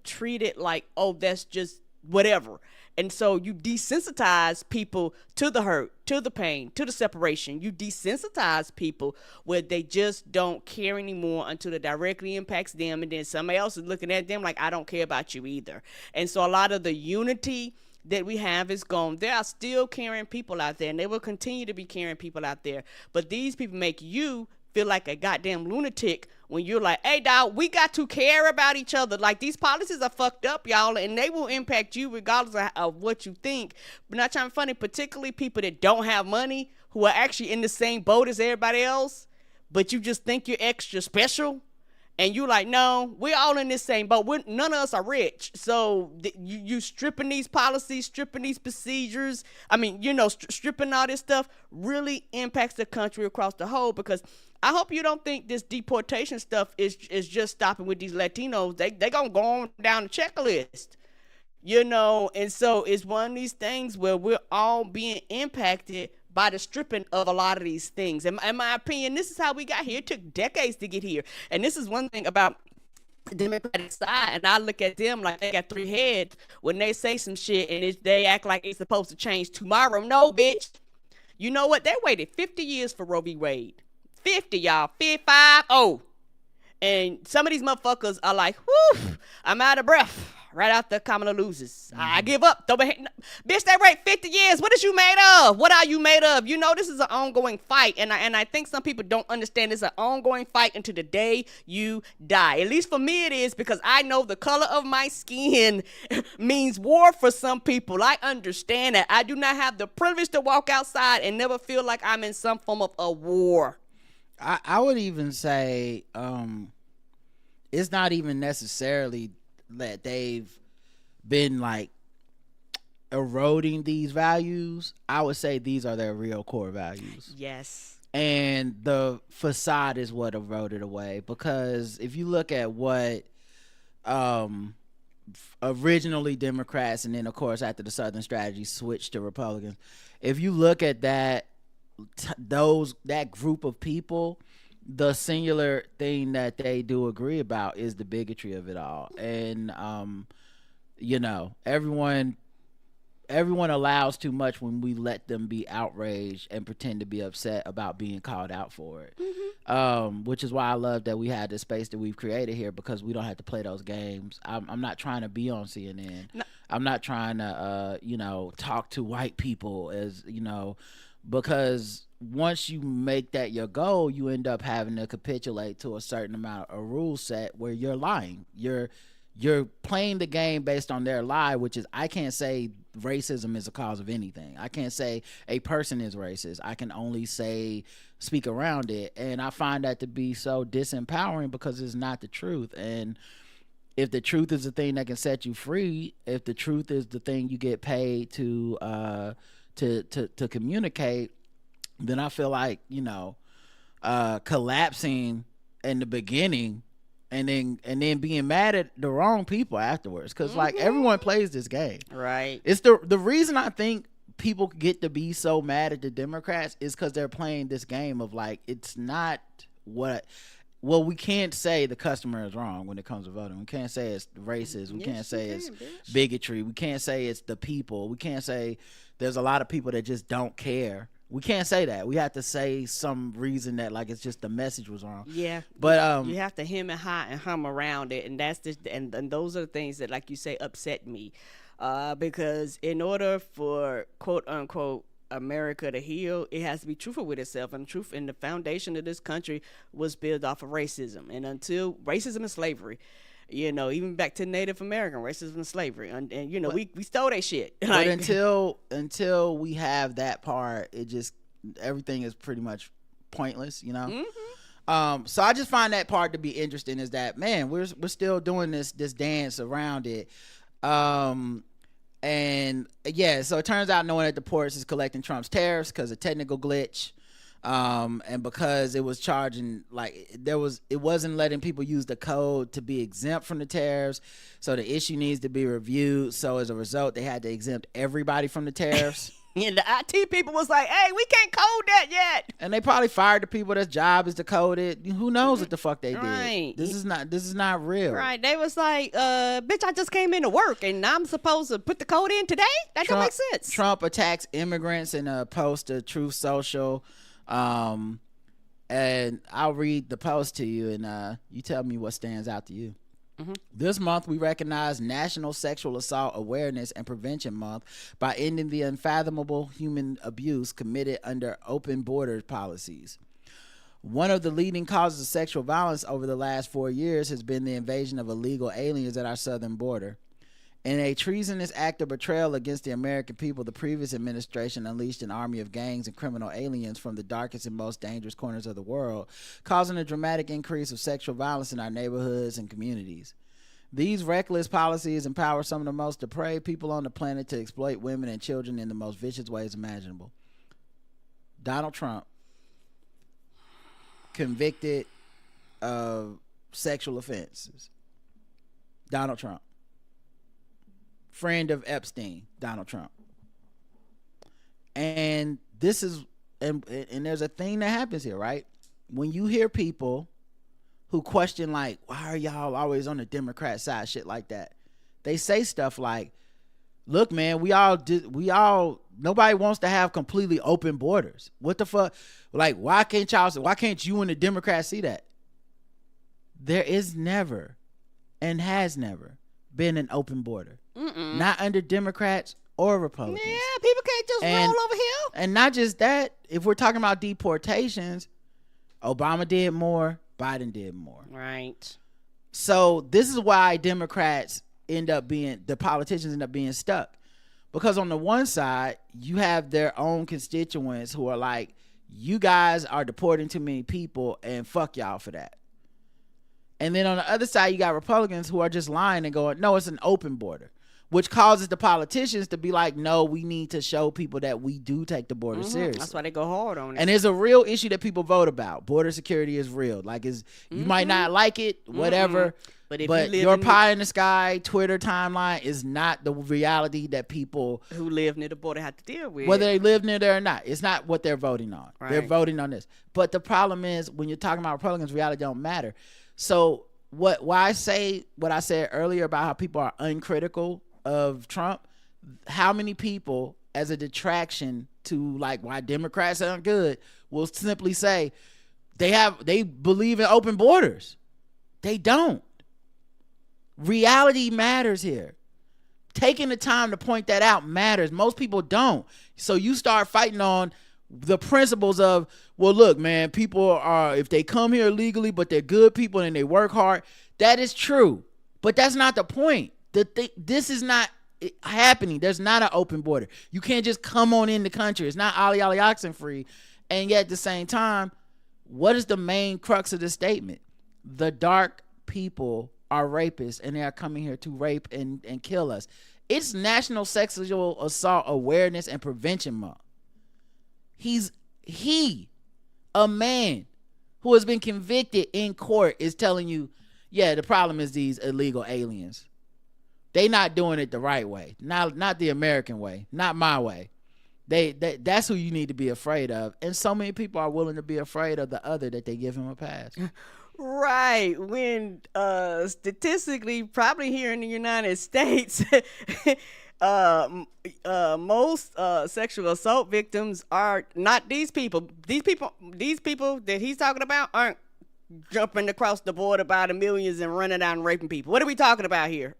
treat it like, oh, that's just whatever. And so you desensitize people to the hurt, to the pain, to the separation. You desensitize people where they just don't care anymore until it directly impacts them. And then somebody else is looking at them like, I don't care about you either. And so a lot of the unity that we have is gone. There are still caring people out there, and they will continue to be caring people out there. But these people make you feel like a goddamn lunatic when you're like, hey, dog, we got to care about each other. Like, these policies are fucked up, y'all, and they will impact you regardless of what you think. But not trying to be funny, particularly people that don't have money, who are actually in the same boat as everybody else, but you just think you're extra special. And you like, no, we're all in this same boat. None of us are rich. So you stripping these policies, stripping these procedures. I mean, stripping all this stuff really impacts the country across the whole, because I hope you don't think this deportation stuff is just stopping with these Latinos. They going to go on down the checklist, And so it's one of these things where we're all being impacted by the stripping of a lot of these things. In my opinion, this is how we got here. It took decades to get here. And this is one thing about the Democratic side, and I look at them like they got three heads when they say some shit and they act like it's supposed to change tomorrow. No, bitch. You know what? They waited 50 years for Roe v. Wade. 50, y'all. 50. And some of these motherfuckers are like, whew, I'm out of breath. Right out the Kamala loses. I give up. Bitch, they wait 50 years. What is you made of? What are you made of? This is an ongoing fight. And I think some people don't understand it's an ongoing fight until the day you die. At least for me it is, because I know the color of my skin means war for some people. I understand that. I do not have the privilege to walk outside and never feel like I'm in some form of a war. I would even say it's not even necessarily that they've been like eroding these values. I would say these are their real core values. Yes. And the facade is what eroded away, because if you look at what originally Democrats, and then of course after the Southern strategy switched to Republicans, if you look at that group of people, the singular thing that they do agree about is the bigotry of it all. And everyone allows too much when we let them be outraged and pretend to be upset about being called out for it. Mm-hmm. Which is why I love that we had this space that we've created here, because we don't have to play those games. I'm not trying to be on CNN. No. I'm not trying to talk to white people, as because once you make that your goal, you end up having to capitulate to a certain amount of rule set where you're lying. You're playing the game based on their lie, which is, I can't say racism is a cause of anything. I can't say a person is racist. I can only speak around it. And I find that to be so disempowering, because it's not the truth. And if the truth is the thing that can set you free, if the truth is the thing you get paid to communicate, then I feel like collapsing in the beginning and then being mad at the wrong people afterwards, because like everyone plays this game, right? It's the reason I think people get to be so mad at the Democrats is because they're playing this game of like, it's not what. Well, we can't say the customer is wrong when it comes to voting. We can't say it's racist. We can't say it's bigotry. We can't say it's the people. We can't say there's a lot of people that just don't care We can't say that. We have to say some reason that like it's just the message was wrong. Yeah, but you have to hem and haw and hum around it, and that's just and those are the things that, like you say, upset me, because in order for quote unquote America to heal, it has to be truthful with itself, and truth in the foundation of this country was built off of racism, and until racism and slavery. You know, even back to Native American racism and slavery, and you know, we stole that shit. But until we have that part, it just everything is pretty much pointless. You know. Mm-hmm. So I just find that part to be interesting. Is that, man, we're still doing this dance around it. And yeah, so it turns out no one at the ports is collecting Trump's tariffs because of technical glitch. And because it was charging, like it wasn't letting people use the code to be exempt from the tariffs, so the issue needs to be reviewed. So as a result, they had to exempt everybody from the tariffs. And the IT people was like, "Hey, we can't code that yet." And they probably fired the people that's job is to code it. Who knows what the fuck they did? Right. This is not real. Right. They was like, bitch, I just came into work and I'm supposed to put the code in today? That don't make sense. Trump attacks immigrants in a post to Truth Social. And I'll read the post to you, and you tell me what stands out to you. Mm-hmm. This month, we recognize National Sexual Assault Awareness and Prevention Month by ending the unfathomable human abuse committed under open border policies. One of the leading causes of sexual violence over the last 4 years has been the invasion of illegal aliens at our southern border. In a treasonous act of betrayal against the American people, the previous administration unleashed an army of gangs and criminal aliens from the darkest and most dangerous corners of the world, causing a dramatic increase of sexual violence in our neighborhoods and communities. These reckless policies empower some of the most depraved people on the planet to exploit women and children in the most vicious ways imaginable. Donald Trump, convicted of sexual offenses. Donald Trump. Friend of Epstein, Donald Trump. And this is, and there's a thing that happens here, right? When you hear people who question, like, why are y'all always on the Democrat side, shit like that, they say stuff like, look, man, nobody wants to have completely open borders. What the fuck? Like, why can't you and the Democrats see that? There is never and has never been an open border. Not under Democrats or Republicans. Yeah, people can't just roll over here. And not just that, if we're talking about deportations, Obama did more, Biden did more. Right. So this is why the politicians end up being stuck. Because on the one side, you have their own constituents who are like, you guys are deporting too many people and fuck y'all for that. And then on the other side, you got Republicans who are just lying and going, no, it's an open border, which causes the politicians to be like, no, we need to show people that we do take the border seriously. That's why they go hard on it. And it's a real issue that people vote about. Border security is real. Like, you might not like it, whatever, but your pie in the sky Twitter timeline is not the reality that people who live near the border have to deal with. Whether they live near there or not, it's not what they're voting on. Right. They're voting on this. But the problem is, when you're talking about Republicans, reality don't matter. So why I say what I said earlier about how people are uncritical of Trump, how many people, as a detraction to like why Democrats aren't good, will simply say they believe in open borders. They don't. Reality matters here. Taking the time to point that out matters. Most people don't. So you start fighting on the principles of, well, look, man, people are, if they come here legally, but they're good people and they work hard, that is true. But that's not the point. This is not happening. There's not an open border. You can't just come on in the country. It's not ollie ollie oxen free. And yet at the same time, what is the main crux of this statement? The dark people are rapists and they are coming here to rape and kill us. It's National Sexual Assault Awareness and Prevention Month. A man who has been convicted in court is telling you, yeah, the problem is these illegal aliens. They not doing it the right way. Not the American way. Not my way. That's who you need to be afraid of. And so many people are willing to be afraid of the other that they give him a pass. Right. When statistically, probably here in the United States, most sexual assault victims are not these people. These people that he's talking about aren't jumping across the border by the millions and running out and raping people. What are we talking about here?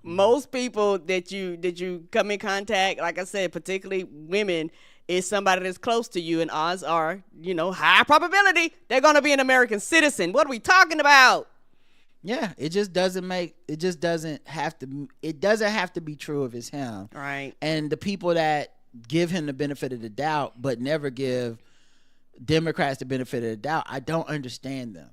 Most people that you come in contact, like I said, particularly women, is somebody that's close to you, and odds are, high probability they're going to be an American citizen. What are we talking about? Yeah, it doesn't have to be true if it's him. Right. And the people that give him the benefit of the doubt but never give Democrats the benefit of the doubt, I don't understand them.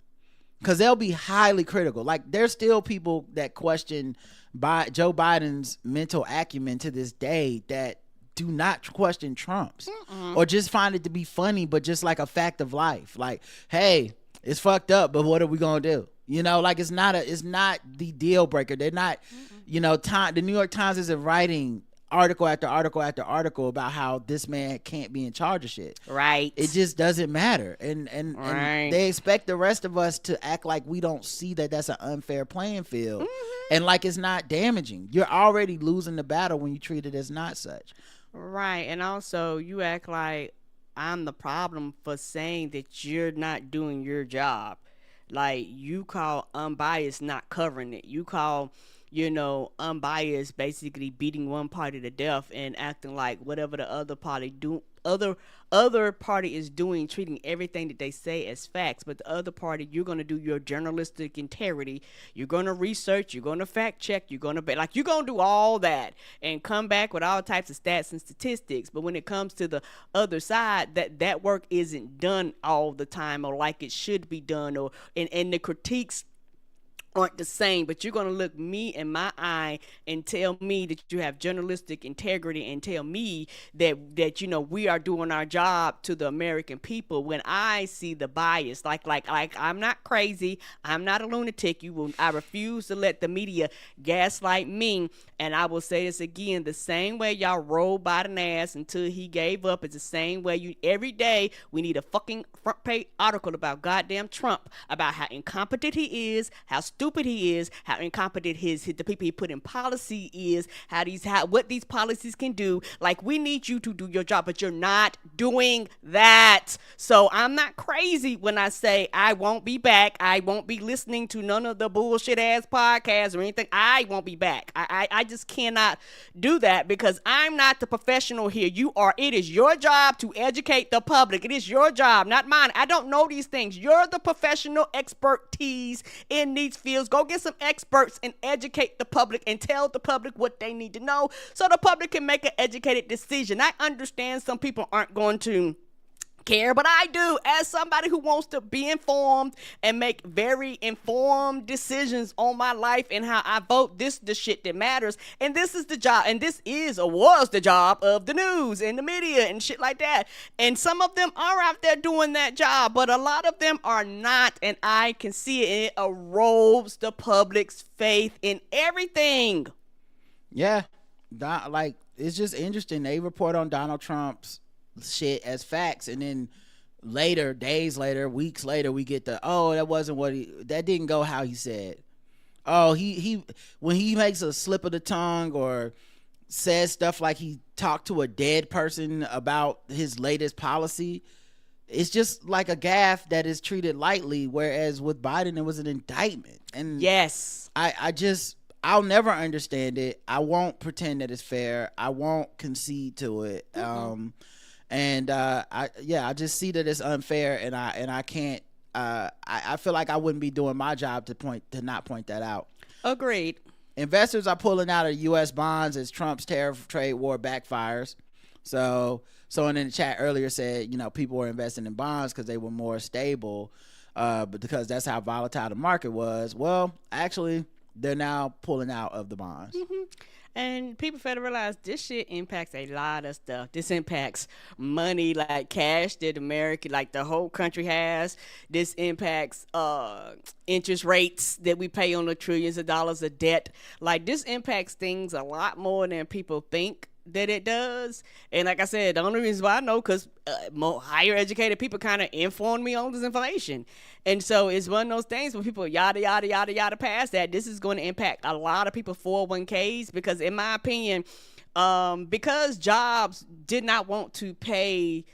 Because they'll be highly critical. Like, there's still people that question Joe Biden's mental acumen to this day that do not question Trump's. Or just find it to be funny, but just like a fact of life. Like, hey, it's fucked up, but what are we gonna do? Like, it's not the deal breaker. They're not, the New York Times isn't writing article after article after article about how this man can't be in charge of shit. Right. It just doesn't matter. And they expect the rest of us to act like we don't see that that's an unfair playing field. And like it's not damaging. You're already losing the battle when you treat it as not such. Right. And also, you act like I'm the problem for saying that you're not doing your job. Like, you call unbiased not covering it. You call, unbiased basically beating one party to death and acting like whatever the other party other party is doing, treating everything that they say as facts. But the other party, you're going to do your journalistic integrity. You're going to research. You're going to fact check. You're going to you're going to do all that and come back with all types of stats and statistics. But when it comes to the other side, that work isn't done all the time or like it should be done, and the critiques aren't the same. But you're going to look me in my eye and tell me that you have journalistic integrity and tell me that we are doing our job to the American people when I see the bias. Like I'm not crazy. I'm not a lunatic. I refuse to let the media gaslight me. And I will say this again, the same way y'all rolled Biden ass until he gave up is the same way every day we need a fucking front page article about goddamn Trump, about how incompetent he is, how stupid he is, how incompetent the people he put in policy is, what these policies can do. Like, we need you to do your job, but you're not doing that. So I'm not crazy when I say I won't be back. I won't be listening to none of the bullshit ass podcasts or anything. I won't be back. I just cannot do that because I'm not the professional here. You are. It is your job to educate the public. It is your job, not mine. I don't know these things. You're the professional expertise in these fields. Go get some experts and educate the public and tell the public what they need to know so the public can make an educated decision. I understand some people aren't going to care, but I do, as somebody who wants to be informed and make very informed decisions on my life and how I vote. This is the shit that matters, and this is the job, and this is or was the job of the news and the media and shit like that. And some of them are out there doing that job, but a lot of them are not, and I can see it. It erodes the public's faith in everything. Yeah, like, it's just interesting. They report on Donald Trump's shit as facts, and then later, days later, weeks later, we get that didn't go how he said. He when he makes a slip of the tongue or says stuff like he talked to a dead person about his latest policy, it's just like a gaffe that is treated lightly, whereas with Biden it was an indictment. And yes, I'll never understand it. I won't pretend that it's fair. I won't concede to it. I just see that it's unfair, and I can't. I feel like I wouldn't be doing my job to not point that out. Agreed. Investors are pulling out of U.S. bonds as Trump's tariff trade war backfires. So someone in the chat earlier said, people were investing in bonds because they were more stable, but because that's how volatile the market was. Well, actually, they're now pulling out of the bonds. Mm-hmm. And people fail to realize this shit impacts a lot of stuff. This impacts money, like cash that America, like the whole country has. This impacts interest rates that we pay on the trillions of dollars of debt. Like, this impacts things a lot more than people think that it does. And like I said, the only reason why I know because more higher educated people kind of informed me on this information. And so it's one of those things when people yada yada yada yada past that, this is going to impact a lot of people 401ks, because in my opinion, Because jobs did not want to pay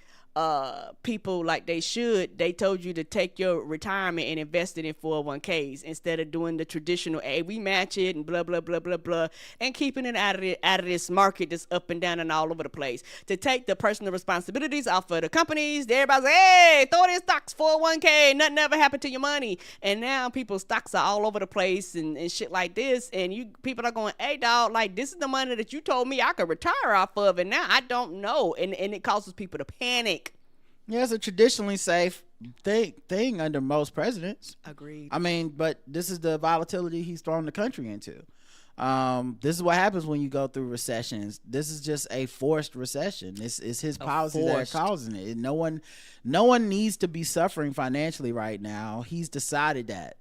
people like they should, they told you to take your retirement and invest it in 401ks instead of doing the traditional, hey, we match it and blah blah blah blah blah, and keeping it out of this market that's up and down and all over the place. To take the personal responsibilities off of the companies, everybody's like, hey, throw it in stocks, 401k, nothing ever happened to your money. And now people's stocks are all over the place and shit like this, and you people are going, hey dog, like this is the money that you told me I could retire off of, and now I don't know, and it causes people to panic. Yeah, it's a traditionally safe thing under most presidents. Agreed. I mean, but this is the volatility he's thrown the country into. This is what happens when you go through recessions. This is just a forced recession. It's his policies that are causing it. No one needs to be suffering financially right now. He's decided that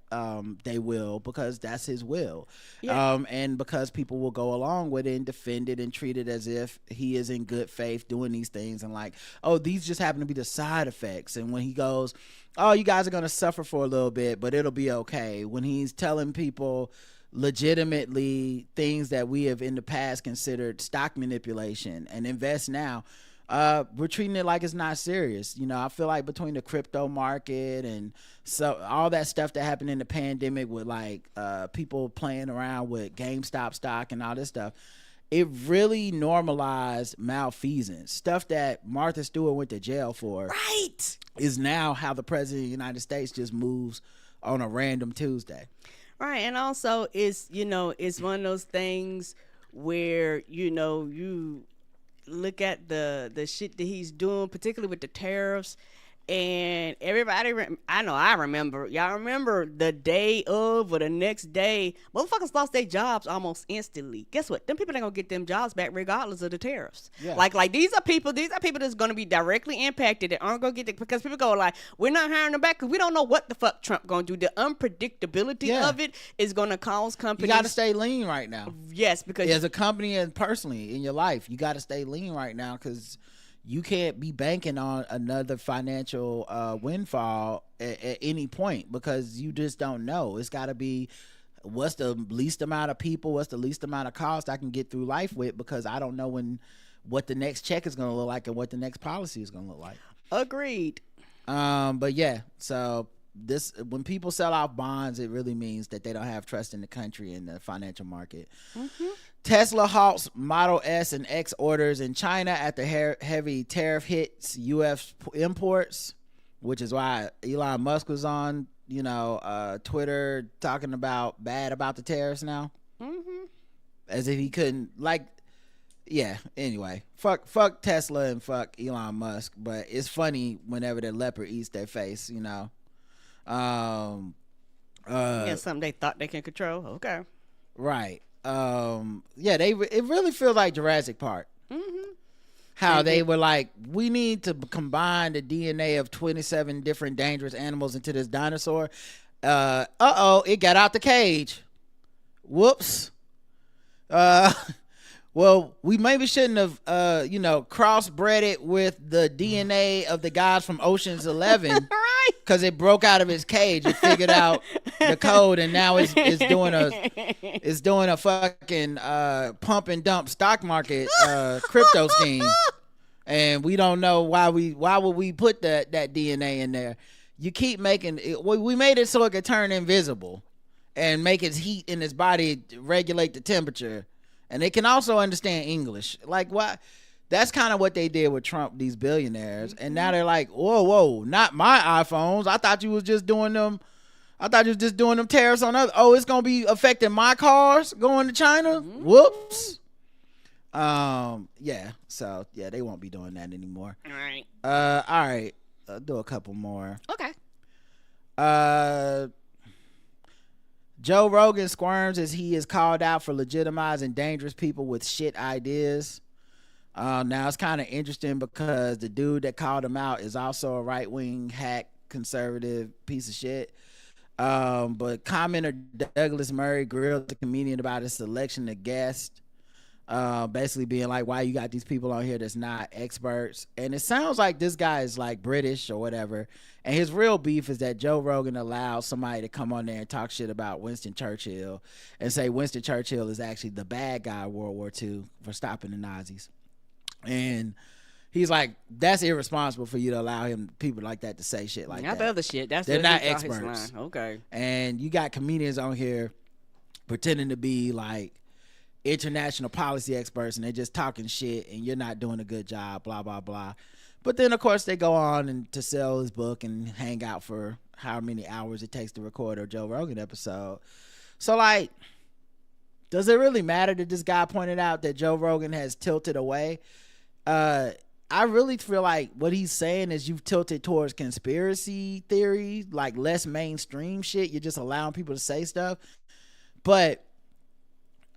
they will, because that's his will. Yeah. And because people will go along with it and defend it and treat it as if he is in good faith doing these things, and like, oh, these just happen to be the side effects. And when he goes, oh, you guys are going to suffer for a little bit, but it'll be okay. When he's telling people legitimately things that we have in the past considered stock manipulation and invest now, we're treating it like it's not serious. You know, I feel like between the crypto market and so all that stuff that happened in the pandemic with like people playing around with GameStop stock and all this stuff, it really normalized malfeasance. Stuff that Martha Stewart went to jail for, right, is now how the president of the United States just moves on a random Tuesday. Right, and also it's one of those things where you look at the shit that he's doing, particularly with the tariffs, and everybody, I remember, y'all remember the day of or the next day, motherfuckers lost their jobs almost instantly. Guess what? Them people ain't gonna get them jobs back regardless of the tariffs. Yeah. Like these are people that's gonna be directly impacted that aren't gonna get it, because people go like, we're not hiring them back because we don't know what the fuck Trump gonna do. The unpredictability of it is gonna cause companies. You gotta stay lean right now. Yes, because as a company and personally in your life, you gotta stay lean right now, because you can't be banking on another financial windfall at any point, because you just don't know. It's got to be, what's the least amount of people, what's the least amount of cost I can get through life with, because I don't know what the next check is going to look like and what the next policy is going to look like. Agreed. But yeah, so when people sell off bonds, it really means that they don't have trust in the country and the financial market. Mm-hmm. Tesla halts Model S and X orders in China after heavy tariff hits U.S. imports, which is why Elon Musk was on, Twitter talking bad about the tariffs now. Mm-hmm. As if he couldn't, anyway, fuck Tesla and fuck Elon Musk, but it's funny whenever the leopard eats their face, something they thought they can control. Okay. Right. It really feels like Jurassic Park. Mm-hmm. How they were like, we need to combine the DNA of 27 different dangerous animals into this dinosaur. It got out the cage. Whoops. Well, we maybe shouldn't have, crossbred it with the DNA of the guys from Ocean's 11. Right. Because it broke out of his cage. It figured out the code, and now it's doing a fucking pump and dump stock market crypto scheme. And we don't know why would we put that DNA in there. You keep making it, we made it so it could turn invisible and make its heat in its body regulate the temperature. And they can also understand English. Like, why? That's kind of what they did with Trump, these billionaires. And now they're like, whoa, not my iPhones. I thought you was just doing them. I thought you was just doing them tariffs on other. Oh, it's going to be affecting my cars going to China? Mm-hmm. Whoops. So they won't be doing that anymore. All right. All right. I'll do a couple more. Okay. Joe Rogan squirms as he is called out for legitimizing dangerous people with shit ideas. Now it's kind of interesting because the dude that called him out is also a right-wing hack conservative piece of shit. But commenter Douglas Murray grilled the comedian about his selection of guests. basically being like, why you got these people on here that's not experts. And it sounds like this guy is like British or whatever, and his real beef is that Joe Rogan allowed somebody to come on there and talk shit about Winston Churchill and say Winston Churchill is actually the bad guy of World War II for stopping the Nazis. And he's like, that's irresponsible for you to allow people like that to say shit like that. Not the other shit. They're not experts. Okay. And you got comedians on here pretending to be like international policy experts, and they're just talking shit, and you're not doing a good job, blah blah blah. But then of course they go on and to sell his book and hang out for how many hours it takes to record a Joe Rogan episode. So like, does it really matter that this guy pointed out that Joe Rogan has tilted away? I really feel like what he's saying is you've tilted towards conspiracy theory, like less mainstream shit. You're just allowing people to say stuff. But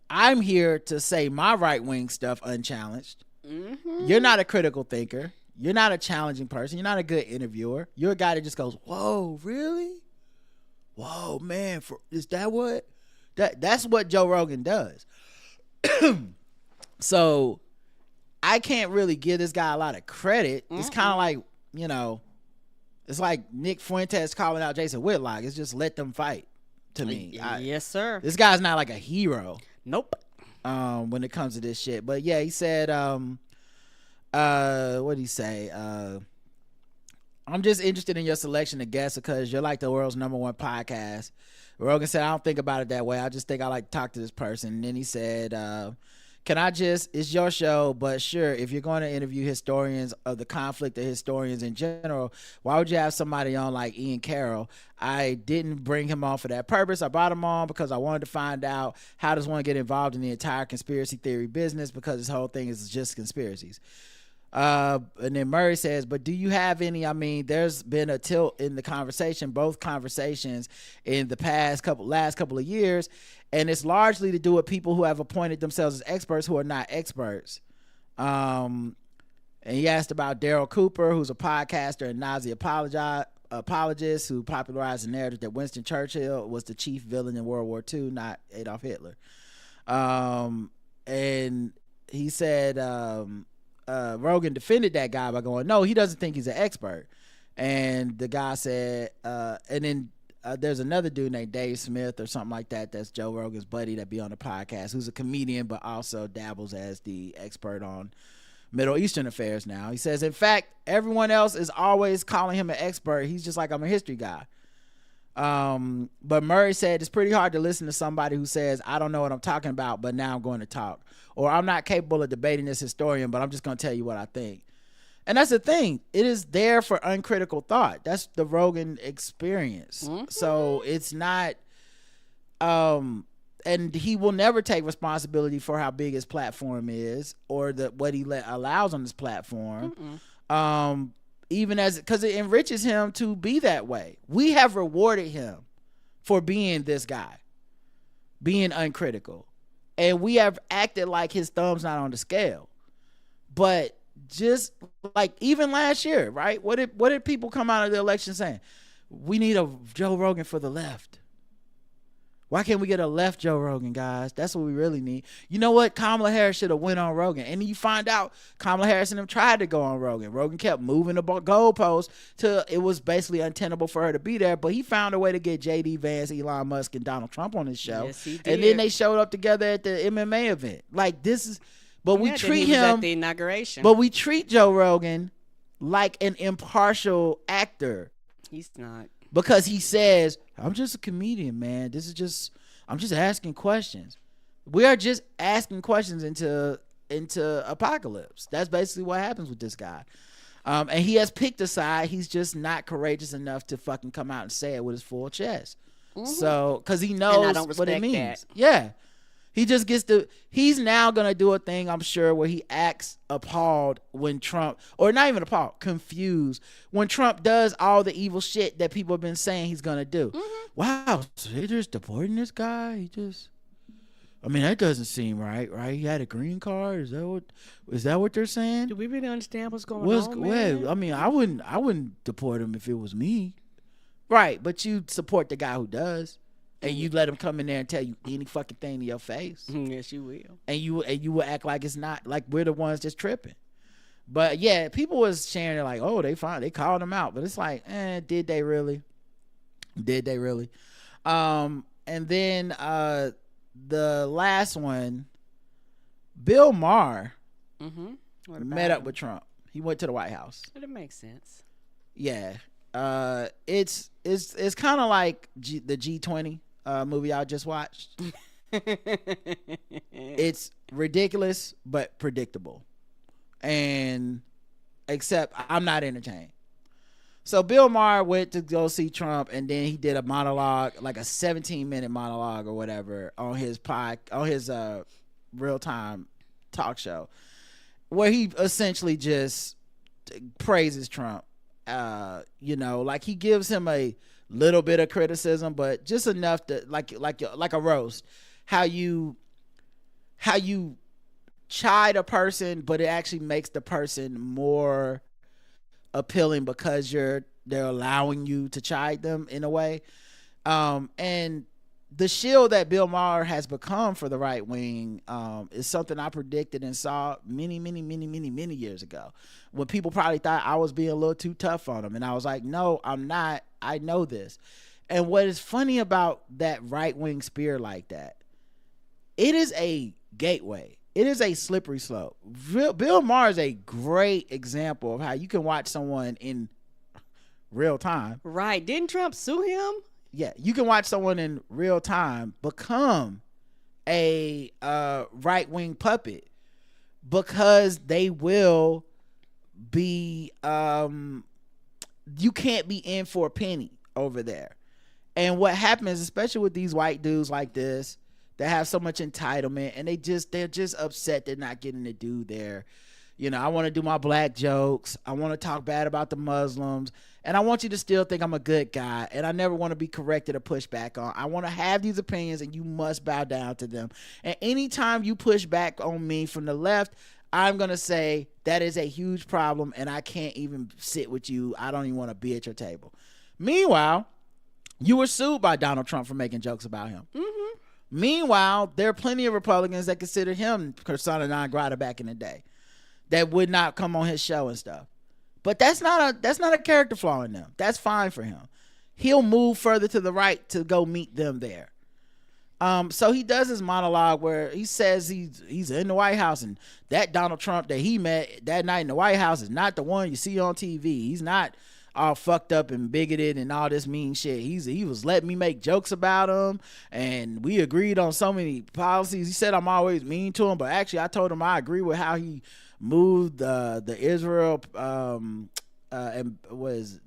I'm here to say my right-wing stuff unchallenged. Mm-hmm. You're not a critical thinker. You're not a challenging person. You're not a good interviewer. You're a guy that just goes, whoa, really? Whoa, man, is that what? That's what Joe Rogan does. So I can't really give this guy a lot of credit. Mm-hmm. It's kind of like, you know, it's like Nick Fuentes calling out Jason Whitlock. It's just let them fight to me. Yes, sir. This guy's not like a hero. Nope. When it comes to this shit. But yeah, he said, what did he say? I'm just interested in your selection of guests because you're like the world's #1 podcast. Rogan said, I don't think about it that way. I just think I like to talk to this person. And then he said, it's your show, but sure, if you're going to interview historians of the conflict or historians in general, why would you have somebody on like Ian Carroll? I didn't bring him on for that purpose. I brought him on because I wanted to find out how does one get involved in the entire conspiracy theory business, because this whole thing is just conspiracies. And then Murray says, but do you have any, I mean, there's been a tilt in the conversation, both conversations in the last couple of years, and it's largely to do with people who have appointed themselves as experts who are not experts. And he asked about Daryl Cooper, who's a podcaster and Nazi apologist who popularized the narrative that Winston Churchill was the chief villain in World War II, not Adolf Hitler. And he said, Rogan defended that guy by going, no, he doesn't think he's an expert. And the guy said, and then there's another dude named Dave Smith or something like that, that's Joe Rogan's buddy that be on the podcast, who's a comedian but also dabbles as the expert on Middle Eastern affairs now. He says, in fact, everyone else is always calling him an expert. He's just like, I'm a history guy. But Murray said it's pretty hard to listen to somebody who says, I don't know what I'm talking about, but now I'm going to talk. Or I'm not capable of debating this historian, but I'm just going to tell you what I think. And that's the thing. It is there for uncritical thought. That's the Rogan experience. Mm-hmm. So it's not, and he will never take responsibility for how big his platform is or what he allows on his platform. Even because it enriches him to be that way. We have rewarded him for being this guy, being uncritical. And we have acted like his thumb's not on the scale. But just like even last year, right? What did people come out of the election saying? We need a Joe Rogan for the left. Why can't we get a left Joe Rogan, guys? That's what we really need. You know what? Kamala Harris should have went on Rogan. And you find out Kamala Harris and them tried to go on Rogan. Rogan kept moving the goalposts till it was basically untenable for her to be there. But he found a way to get J.D. Vance, Elon Musk, and Donald Trump on his show. Yes, he did. And then they showed up together at the MMA event. Like, this is... But we treat him... at the inauguration. But we treat Joe Rogan like an impartial actor. He's not. Because he says, I'm just a comedian, man. I'm just asking questions. We are just asking questions into apocalypse. That's basically what happens with this guy. And he has picked a side. He's just not courageous enough to fucking come out and say it with his full chest. Mm-hmm. So, because he knows what it means. That. Yeah. He just gets he's now going to do a thing, I'm sure, where he acts appalled when Trump, or not even appalled, confused, when Trump does all the evil shit that people have been saying he's going to do. Mm-hmm. Wow, so they're just deporting this guy? That doesn't seem right? He had a green card? Is that what they're saying? Do we really understand what's going on, man? Well, I wouldn't deport him if it was me. Right, but you support the guy who does. and you let them come in there and tell you any fucking thing to your face. Yes, you will. And you will act like it's not, like we're the ones just tripping. But yeah, people was sharing it like, oh, they called them out, but it's like, did they really? Did they really? And then the last one, Bill Maher met up with Trump. He went to the White House. It makes sense. Yeah. It's kind of like the G20 movie I just watched. It's ridiculous but predictable, and except I'm not entertained. So Bill Maher went to go see Trump, and then he did a monologue, like a 17-minute monologue or whatever, on his real-time talk show, where he essentially just praises Trump. Like he gives him a little bit of criticism, but just enough to like a roast. How you chide a person, but it actually makes the person more appealing because they're allowing you to chide them in a way. And the shield that Bill Maher has become for the right wing is something I predicted and saw many years ago, when people probably thought I was being a little too tough on him, and I was like, no, I'm not. I know this. And what is funny about that right wing spirit like that, it is a gateway. It is a slippery slope. Bill Maher is a great example of how you can watch someone in real time. Right. Didn't Trump sue him? Yeah, you can watch someone in real time become a right-wing puppet, because they will be you can't be in for a penny over there. And what happens, especially with these white dudes like this that have so much entitlement, and they're just upset they're not getting to do their, I want to do my black jokes, I want to talk bad about the Muslims, and I want you to still think I'm a good guy, and I never want to be corrected or pushed back on. I want to have these opinions, and you must bow down to them. And anytime you push back on me from the left, I'm going to say that is a huge problem, and I can't even sit with you. I don't even want to be at your table. Meanwhile, you were sued by Donald Trump for making jokes about him. Mm-hmm. Meanwhile, there are plenty of Republicans that considered him persona non grata back in the day, that would not come on his show and stuff. But that's not a character flaw in them. That's fine for him. He'll move further to the right to go meet them there. So he does his monologue where he says he's in the White House, and that Donald Trump that he met that night in the White House is not the one you see on TV. He's not all fucked up and bigoted and all this mean shit. He was letting me make jokes about him, and we agreed on so many policies. He said I'm always mean to him, but actually I told him I agree with how he moved the Israel and was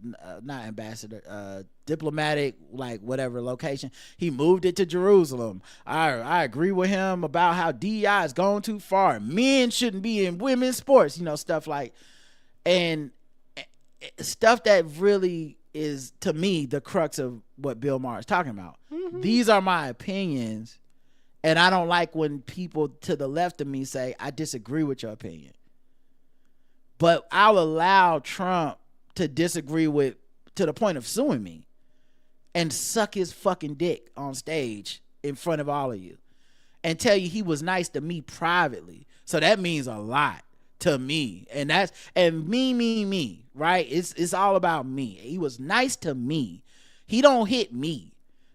not ambassador, diplomatic, like whatever location. He moved it to Jerusalem. I agree with him about how DEI has gone too far. Men shouldn't be in women's sports, stuff like, and stuff that really is, to me, the crux of what Bill Maher is talking about. Mm-hmm. These are my opinions, and I don't like when people to the left of me say, I disagree with your opinion. But I'll allow Trump to disagree with, to the point of suing me, and suck his fucking dick on stage in front of all of you, and tell you he was nice to me privately. So that means a lot to me, and me, right? It's all about me. He was nice to me. He don't hit me.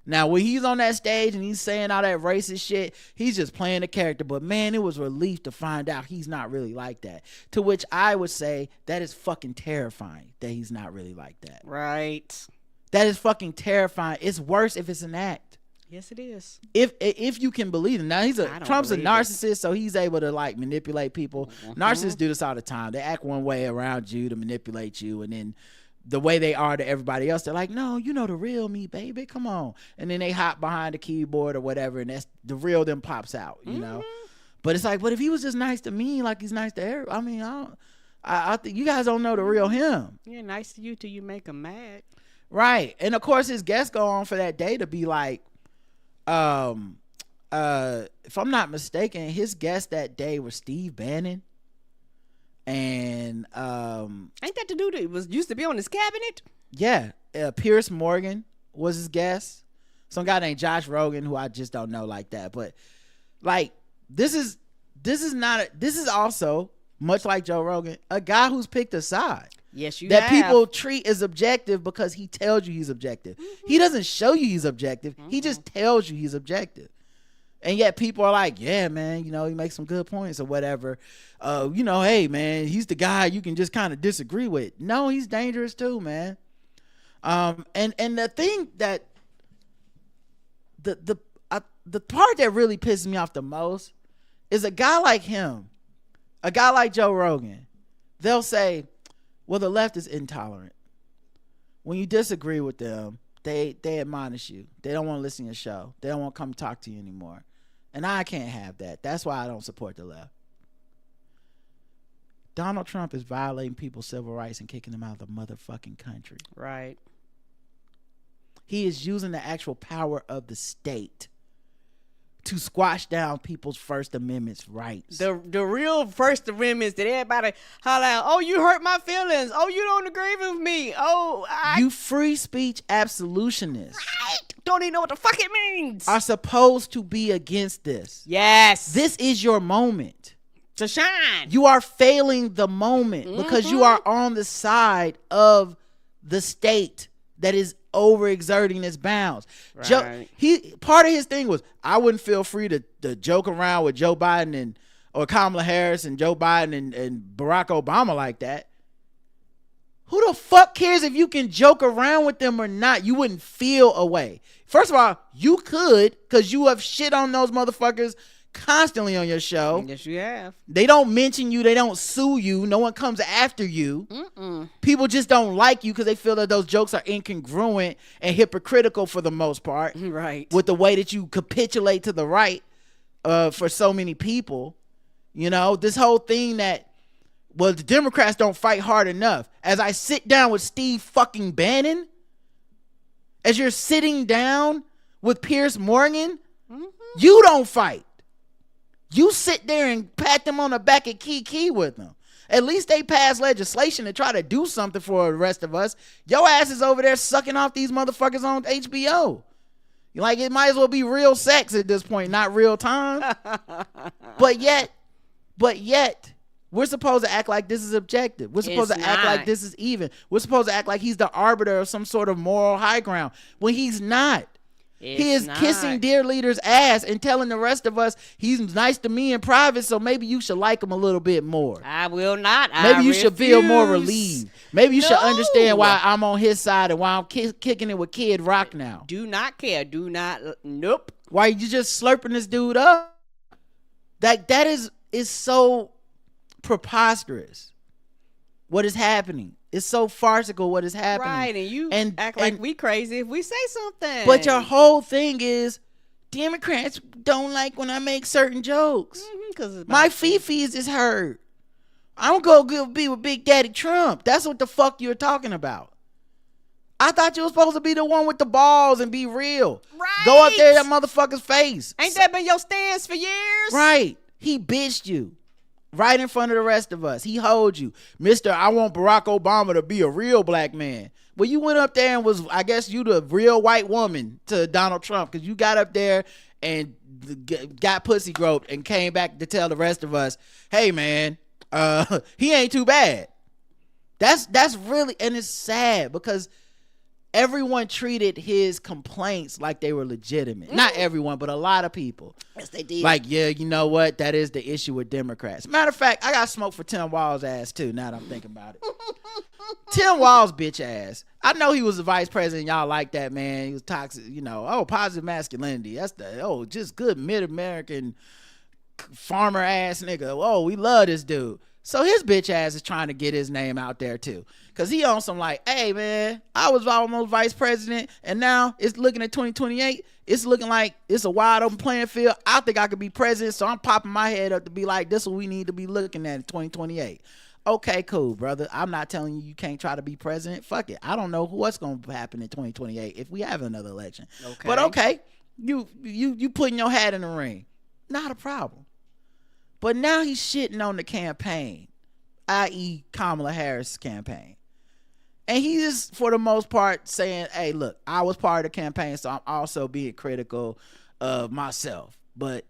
Now, when he's on that stage and he's saying all that racist shit, he's just playing the character. But man, it was relief to find out he's not really like that. To which I would say that is fucking terrifying that he's not really like that. Right. That is fucking terrifying. It's worse if it's an act. Yes, it is. If you can believe him. Now Trump's a narcissist, so he's able to like manipulate people. Mm-hmm. Narcissists do this all the time. They act one way around you to manipulate you, and then the way they are to everybody else, they're like, no, you know the real me, baby, come on. And then they hop behind the keyboard or whatever, and that's the real them pops out, you know. But it's like, but if he was just nice to me, like he's nice to everybody, I mean, I think you guys don't know the real him. Yeah, nice to you till you make him mad. Right. And of course his guests go on for that day to be like, if I'm not mistaken, his guests that day were Steve Bannon. And ain't that the dude that used to be on his cabinet? Yeah, Pierce Morgan was his guest. some guy named Josh Rogan, who I just don't know like that. But like, this is also, much like Joe Rogan, a guy who's picked a side. Yes, you that have. people treat as objective because he tells you he's objective. He doesn't show you he's objective. He just tells you he's objective. And yet people are like, yeah, man, you know, he makes some good points or whatever. You know, hey, man, he's the guy you can just kind of disagree with. No, he's dangerous too, man. And the thing that the part that really pisses me off the most is a guy like him, a guy like Joe Rogan. They'll say, well, the left is intolerant. When you disagree with them, they admonish you. They don't want to listen to your show. They don't want to come talk to you anymore. And I can't have that. That's why I don't support the left. Donald Trump is violating people's civil rights and kicking them out of the motherfucking country. Right. He is using the actual power of the state to squash down people's First Amendment rights. The real First Amendments that everybody holler out, oh, you hurt my feelings. Oh, you don't agree with me. Oh, you free speech absolutionists. Right. Don't even know what the fuck it means. Are supposed to be against this. Yes. This is your moment to shine. You are failing the moment because you are on the side of the state that is overexerting its bounds. Right. Part of his thing was, I wouldn't feel free to joke around with Joe Biden or Kamala Harris and Joe Biden and Barack Obama like that. Who the fuck cares if you can joke around with them or not? You wouldn't feel a way. First of all, you could, because you have shit on those motherfuckers constantly on your show. Yes, you have. They don't mention you. They don't sue you. No one comes after you. People just don't like you because they feel that those jokes are incongruent and hypocritical for the most part. Right. With the way that you capitulate to the right for so many people. You know, this whole thing that, well, the Democrats don't fight hard enough. As I sit down with Steve fucking Bannon, as you're sitting down with Piers Morgan, you don't fight. You sit there and pat them on the back and key with them. At least they pass legislation to try to do something for the rest of us. Your ass is over there sucking off these motherfuckers on HBO. Like, it might as well be real sex at this point, not real time. But yet, we're supposed to act like this is objective. We're supposed to act like this is even. We're supposed to act like he's the arbiter of some sort of moral high ground when he's not. He is kissing dear leader's ass and telling the rest of us he's nice to me in private, so maybe you should like him a little bit more. I will not. Maybe you should feel more relieved. Maybe you should understand why I'm on his side and why I'm kicking it with Kid Rock now. Do not care. Do not. Nope. Why you just slurping this dude up? That is so preposterous. What is happening? It's so farcical what is happening. Right, and you act like we crazy if we say something. But your whole thing is, Democrats don't like when I make certain jokes. My fifis is hurt. I'm going to be with Big Daddy Trump. That's what the fuck you're talking about. I thought you were supposed to be the one with the balls and be real. Right. Go up there in that motherfucker's face. Ain't that been your stance for years? Right. He bitched you. Right in front of the rest of us. He hold you. Mr. I want Barack Obama to be a real black man. Well, you went up there and was, I guess, you the real white woman to Donald Trump because you got up there and got pussy groped and came back to tell the rest of us, hey, man, he ain't too bad. That's really, and it's sad because everyone treated his complaints like they were legitimate. Not everyone, but a lot of people. Yes, they did. Like, yeah, you know what? That is the issue with Democrats. Matter of fact, I got smoke for Tim Walz' ass too, now that I'm thinking about it. Tim Walz' bitch ass. I know he was the vice president. Y'all like that, man. He was toxic, you know. Positive masculinity. That's just good mid-American farmer ass nigga. We love this dude. So his bitch ass is trying to get his name out there too. Cause he on some like, hey man, I was almost vice president and now it's looking at 2028. It's looking like it's a wide open playing field. I think I could be president. So I'm popping my head up to be like, this is what we need to be looking at in 2028. Okay, cool, brother. I'm not telling you can't try to be president. Fuck it. I don't know what's going to happen in 2028 if we have another election. Okay. But okay, you putting your hat in the ring. Not a problem. But now he's shitting on the campaign, i.e. Kamala Harris' campaign. And he is, for the most part, saying, hey, look, I was part of the campaign, so I'm also being critical of myself. But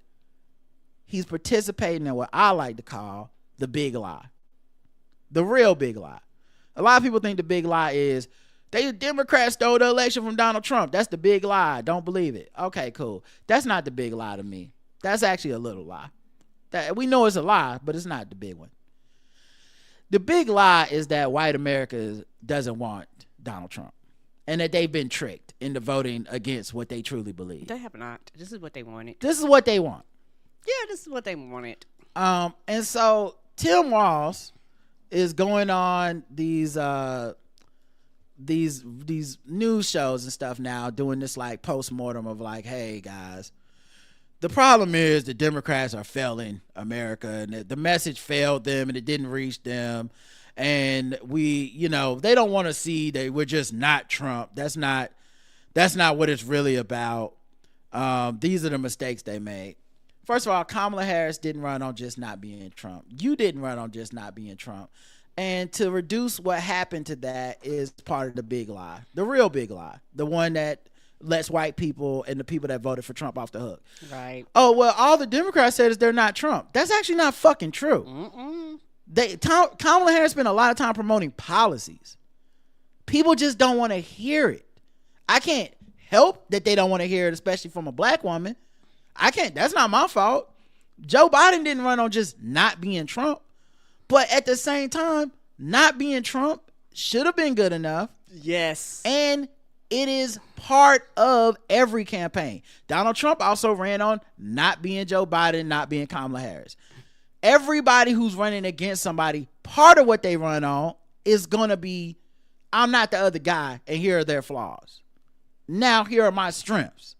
he's participating in what I like to call the big lie. The real big lie. A lot of people think the big lie is the Democrats stole the election from Donald Trump. That's the big lie. Don't believe it. Okay, cool. That's not the big lie to me. That's actually a little lie. That we know it's a lie, but it's not the big one. The big lie is that white America doesn't want Donald Trump and that they've been tricked into voting against what they truly believe. They have not. This is what they wanted. This is what they want. Yeah, this is what they wanted. And so Tim Walz is going on these news shows and stuff now, doing this like post-mortem of like, hey guys, the problem is the Democrats are failing America, and the message failed them and it didn't reach them. And they don't want to see that we're just not Trump. That's not what it's really about. These are the mistakes they made. First of all, Kamala Harris didn't run on just not being Trump. You didn't run on just not being Trump. And to reduce what happened to that is part of the big lie, the real big lie, the one that lets white people and the people that voted for Trump off the hook. Right. Oh, well, all the Democrats said is they're not Trump. That's actually not fucking true. Kamala Harris spent a lot of time promoting policies. People just don't want to hear it. I can't help that they don't want to hear it, especially from a black woman. I can't. That's not my fault. Joe Biden didn't run on just not being Trump. But at the same time, not being Trump should have been good enough. Yes. And it is part of every campaign. Donald Trump also ran on not being Joe Biden, not being Kamala Harris. Everybody who's running against somebody, part of what they run on is going to be, I'm not the other guy, and here are their flaws. Now, here are my strengths.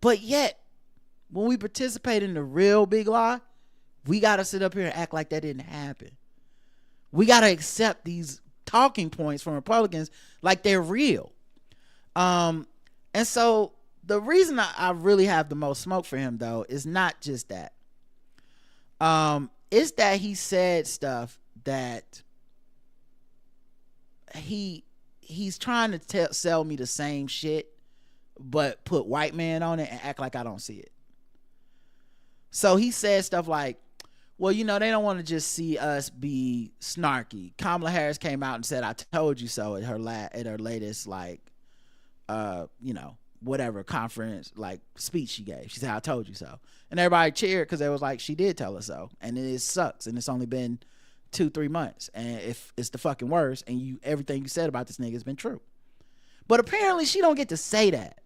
But yet, when we participate in the real big lie, we got to sit up here and act like that didn't happen. We got to accept these talking points from Republicans like they're real. And so the reason I really have the most smoke for him, though, is not just that. It's that he said stuff that he's trying to sell me the same shit, but put white man on it and act like I don't see it. So he said stuff like, well, they don't want to just see us be snarky. Kamala Harris came out and said, I told you so at her latest, whatever conference, speech she gave. She said, I told you so. And everybody cheered because they was like, she did tell us so. And it sucks. And it's only been 2-3 months. And if it's the fucking worst, and everything you said about this nigga has been true. But apparently she don't get to say that.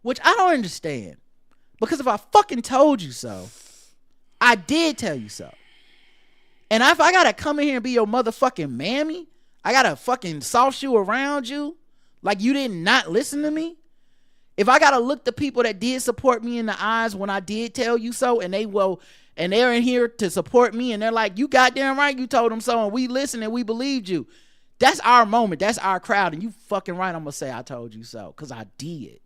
Which I don't understand. Because if I fucking told you so, I did tell you so. And if I gotta come in here and be your motherfucking mammy, I gotta fucking soft shoe around you like you did not listen to me. If I gotta look the people that did support me in the eyes when I did tell you so, and they're in here to support me, and they're like, you goddamn right you told them so, and we listened and we believed you. That's our moment. That's our crowd. And you fucking right, I'm gonna say I told you so, because I did.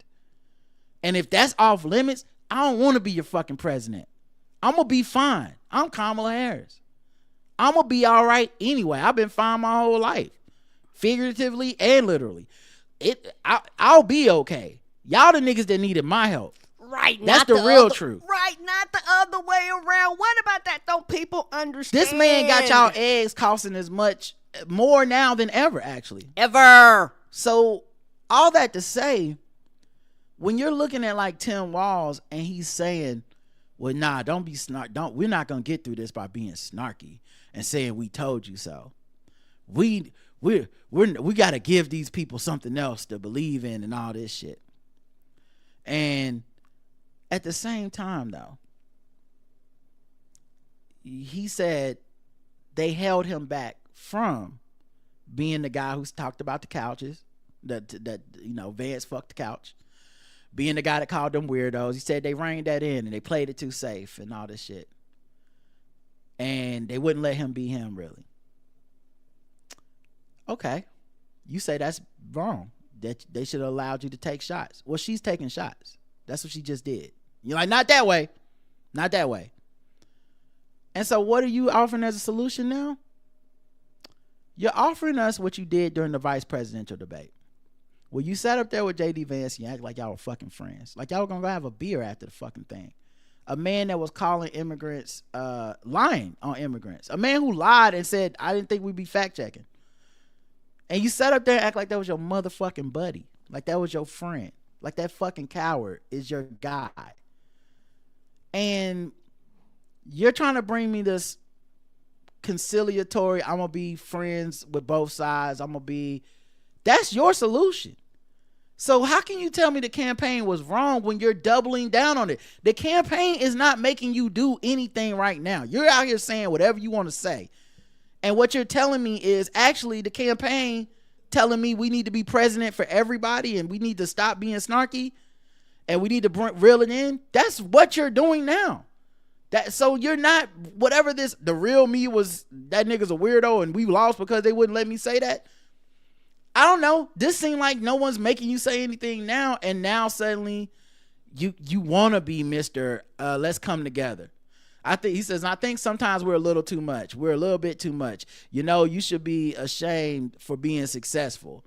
And if that's off limits, I don't want to be your fucking president. I'm going to be fine. I'm Kamala Harris. I'm going to be all right anyway. I've been fine my whole life. Figuratively and literally. I'll be okay. Y'all the niggas that needed my help. Right. That's the real truth. Right. Not the other way around. What about that? Don't people understand? This man got y'all eggs costing as much, more now than ever, actually. Ever. So all that to say, when you're looking at Tim Walz and he's saying, well, nah, don't be we're not gonna get through this by being snarky and saying we told you so. We gotta give these people something else to believe in and all this shit. And at the same time, though, he said they held him back from being the guy who's talked about the couches, that Vance fucked the couch. Being the guy that called them weirdos. He said they reined that in and they played it too safe and all this shit. And they wouldn't let him be him, really. Okay. You say that's wrong. That they should have allowed you to take shots. Well, she's taking shots. That's what she just did. You're like, not that way. Not that way. And so what are you offering as a solution now? You're offering us what you did during the vice presidential debate. Well, you sat up there with J.D. Vance and you act like y'all were fucking friends. Like y'all were going to go have a beer after the fucking thing. A man that was calling immigrants, lying on immigrants. A man who lied and said, I didn't think we'd be fact checking. And you sat up there and act like that was your motherfucking buddy. Like that was your friend. Like that fucking coward is your guy. And you're trying to bring me this conciliatory, I'm going to be friends with both sides. That's your solution. So how can you tell me the campaign was wrong when you're doubling down on it? The campaign is not making you do anything right now. You're out here saying whatever you want to say. And what you're telling me is actually the campaign telling me we need to be president for everybody and we need to stop being snarky and we need to reel it in. That's what you're doing now. So you're not, whatever this, the real me was, that nigga's a weirdo and we lost because they wouldn't let me say that. I don't know. This seemed like no one's making you say anything now, and now suddenly you want to be Mr. Let's come together. I think sometimes we're a little too much. We're a little bit too much. You know, you should be ashamed for being successful.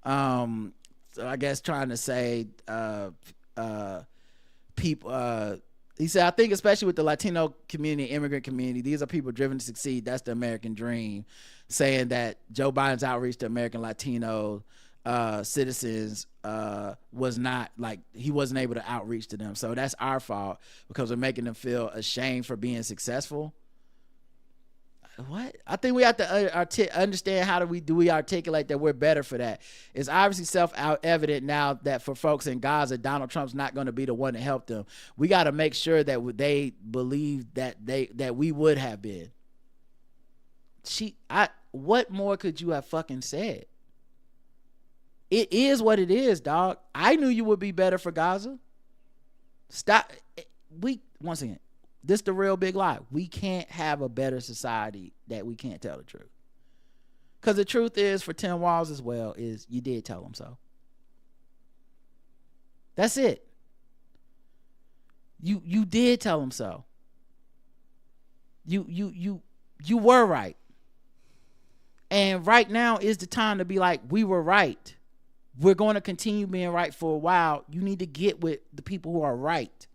So I guess trying to say people. He said, I think especially with the Latino community, immigrant community, these are people driven to succeed. That's the American dream. Saying that Joe Biden's outreach to American Latino citizens was not like, he wasn't able to outreach to them. So that's our fault because we're making them feel ashamed for being successful. What? I think we have to understand how do we articulate that we're better for that. It's obviously self-evident now that for folks in Gaza, Donald Trump's not going to be the one to help them. We got to make sure that they believe that we would have been. What more could you have fucking said? It is what it is, dog. I knew you would be better for Gaza. Stop. Once again, this the real big lie. We can't have a better society that we can't tell the truth. Because the truth is, for Tim Walz as well, is you did tell him so. That's it. You did tell him so. You were right. And right now is the time to be like, we were right. We're going to continue being right for a while. You need to get with the people who are right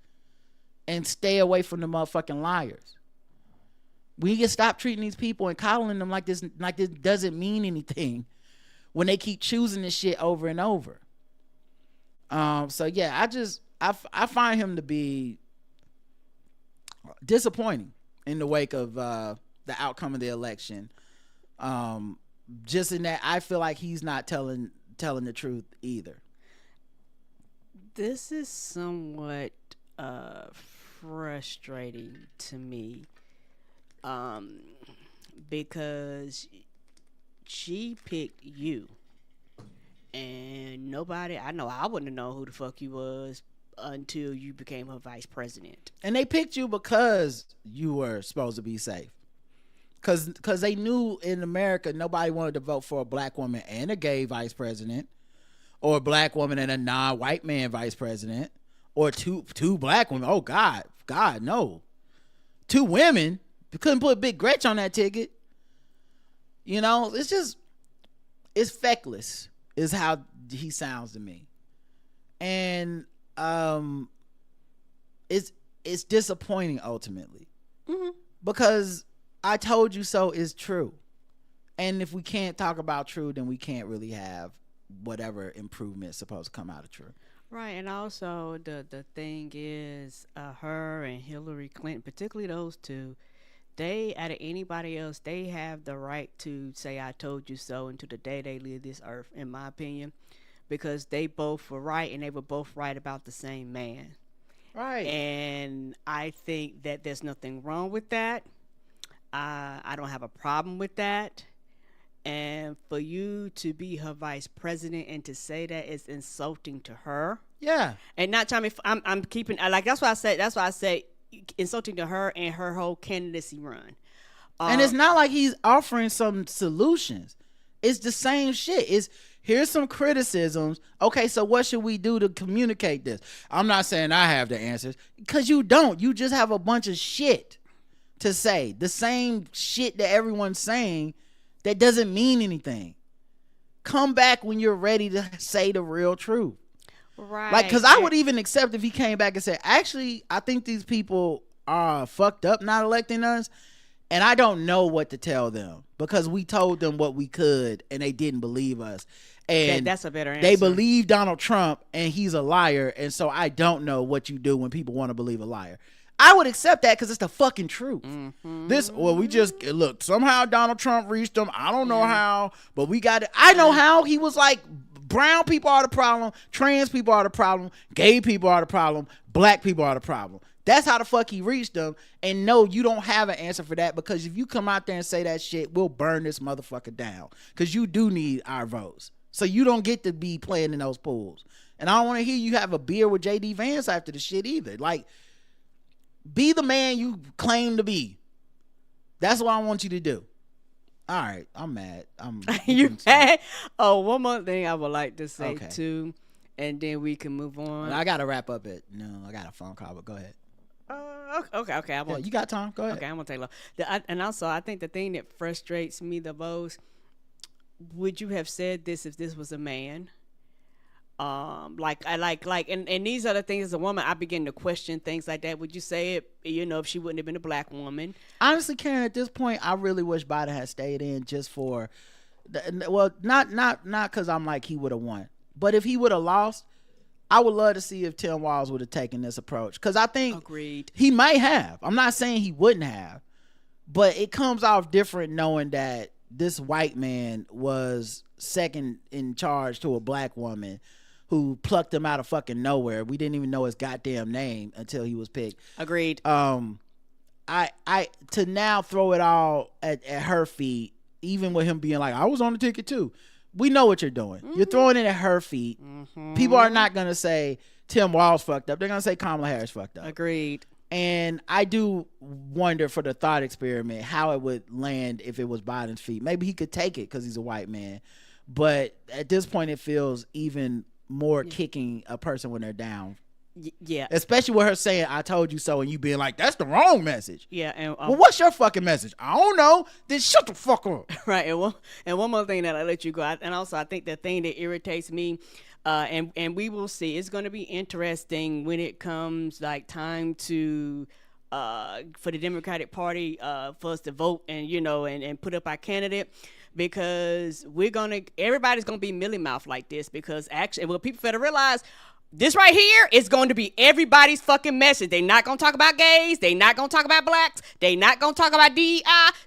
and stay away from the motherfucking liars. We need to stop treating these people and coddling them like this doesn't mean anything when they keep choosing this shit over and over. So yeah, I find him to be disappointing in the wake of the outcome of the election. Just in that I feel like he's not telling the truth either. This is somewhat frustrating to me, because she picked you, and nobody, I wouldn't have known who the fuck you was until you became her vice president. And they picked you because you were supposed to be safe. Because they knew in America nobody wanted to vote for a black woman and a gay vice president, or a black woman and a non-white man vice president, or two black women. Oh God, no. 2 women. You couldn't put Big Gretch on that ticket. You know, it's feckless is how he sounds to me. And it's disappointing ultimately. Mm-hmm. Because I told you so is true. And if we can't talk about true, then we can't really have whatever improvement is supposed to come out of true. Right. And also the thing is, her and Hillary Clinton, particularly those two, they, out of anybody else, they have the right to say I told you so until the day they leave this earth, in my opinion, because they both were right and they were both right about the same man. Right. And I think that there's nothing wrong with that. I don't have a problem with that. And for you to be her vice president and to say that is insulting to her. Yeah. And not trying to, I'm keeping, like, that's why I say insulting to her and her whole candidacy run. And it's not like he's offering some solutions. It's the same shit. Here's some criticisms. Okay, so what should we do to communicate this? I'm not saying I have the answers, because you don't. You just have a bunch of shit to say. The same shit that everyone's saying That doesn't mean anything. Come back when you're ready to say the real truth. Right. Like, because I would even accept if he came back and said, actually, I think these people are fucked up not electing us, and I don't know what to tell them because we told them what we could and they didn't believe us. And that's a better answer. They believe Donald Trump and he's a liar, and so I don't know what you do when people want to believe a liar. I would accept that because it's the fucking truth. We just, look, somehow Donald Trump reached them. I don't know how, but we got it. I know how. He was like, brown people are the problem, trans people are the problem, gay people are the problem, black people are the problem. That's how the fuck he reached them. And no, you don't have an answer for that, because if you come out there and say that shit, we'll burn this motherfucker down, because you do need our votes. So you don't get to be playing in those pools. And I don't want to hear you have a beer with J.D. Vance after the shit either. Like, be the man you claim to be. That's what I want you to do. All right, I'm mad. You mad? Oh, one more thing I would like to say too, and then we can move on. I gotta wrap up I got a phone call, but go ahead. Okay. You got time? Go ahead. Okay, I'm gonna take long. And also, I think the thing that frustrates me the most: would you have said this if this was a man? And these are the things as a woman I begin to question things like that. Would you say it, if she wouldn't have been a black woman? Honestly, Karen, at this point, I really wish Biden had stayed in just for, not because I'm like he would have won, but if he would have lost, I would love to see if Tim Walz would have taken this approach, because I think Agreed. He might have. I'm not saying he wouldn't have, but it comes off different knowing that this white man was second in charge to a black woman who plucked him out of fucking nowhere. We didn't even know his goddamn name until he was picked. Agreed. I to now throw it all at her feet, even with him being like, I was on the ticket too. We know what you're doing. You're throwing it at her feet. People are not going to say Tim Walz fucked up. They're going to say Kamala Harris fucked up. Agreed. And I do wonder, for the thought experiment, how it would land if it was Biden's feet. Maybe he could take it because he's a white man. But at this point, it feels even more kicking a person when they're down. Yeah. Especially with her saying, I told you so, and you being like, that's the wrong message. Yeah. And well, what's your fucking message? I don't know. Then shut the fuck up. Right. And one more thing that I let you go. And also, I think the thing that irritates me, and we will see, it's going to be interesting when it comes like time to for the Democratic Party for us to vote and put up our candidate. Because everybody's gonna be mealy mouth like this, because actually, people better realize this right here is going to be everybody's fucking message. They're not gonna talk about gays. They're not gonna talk about blacks. They're not gonna talk about DEI.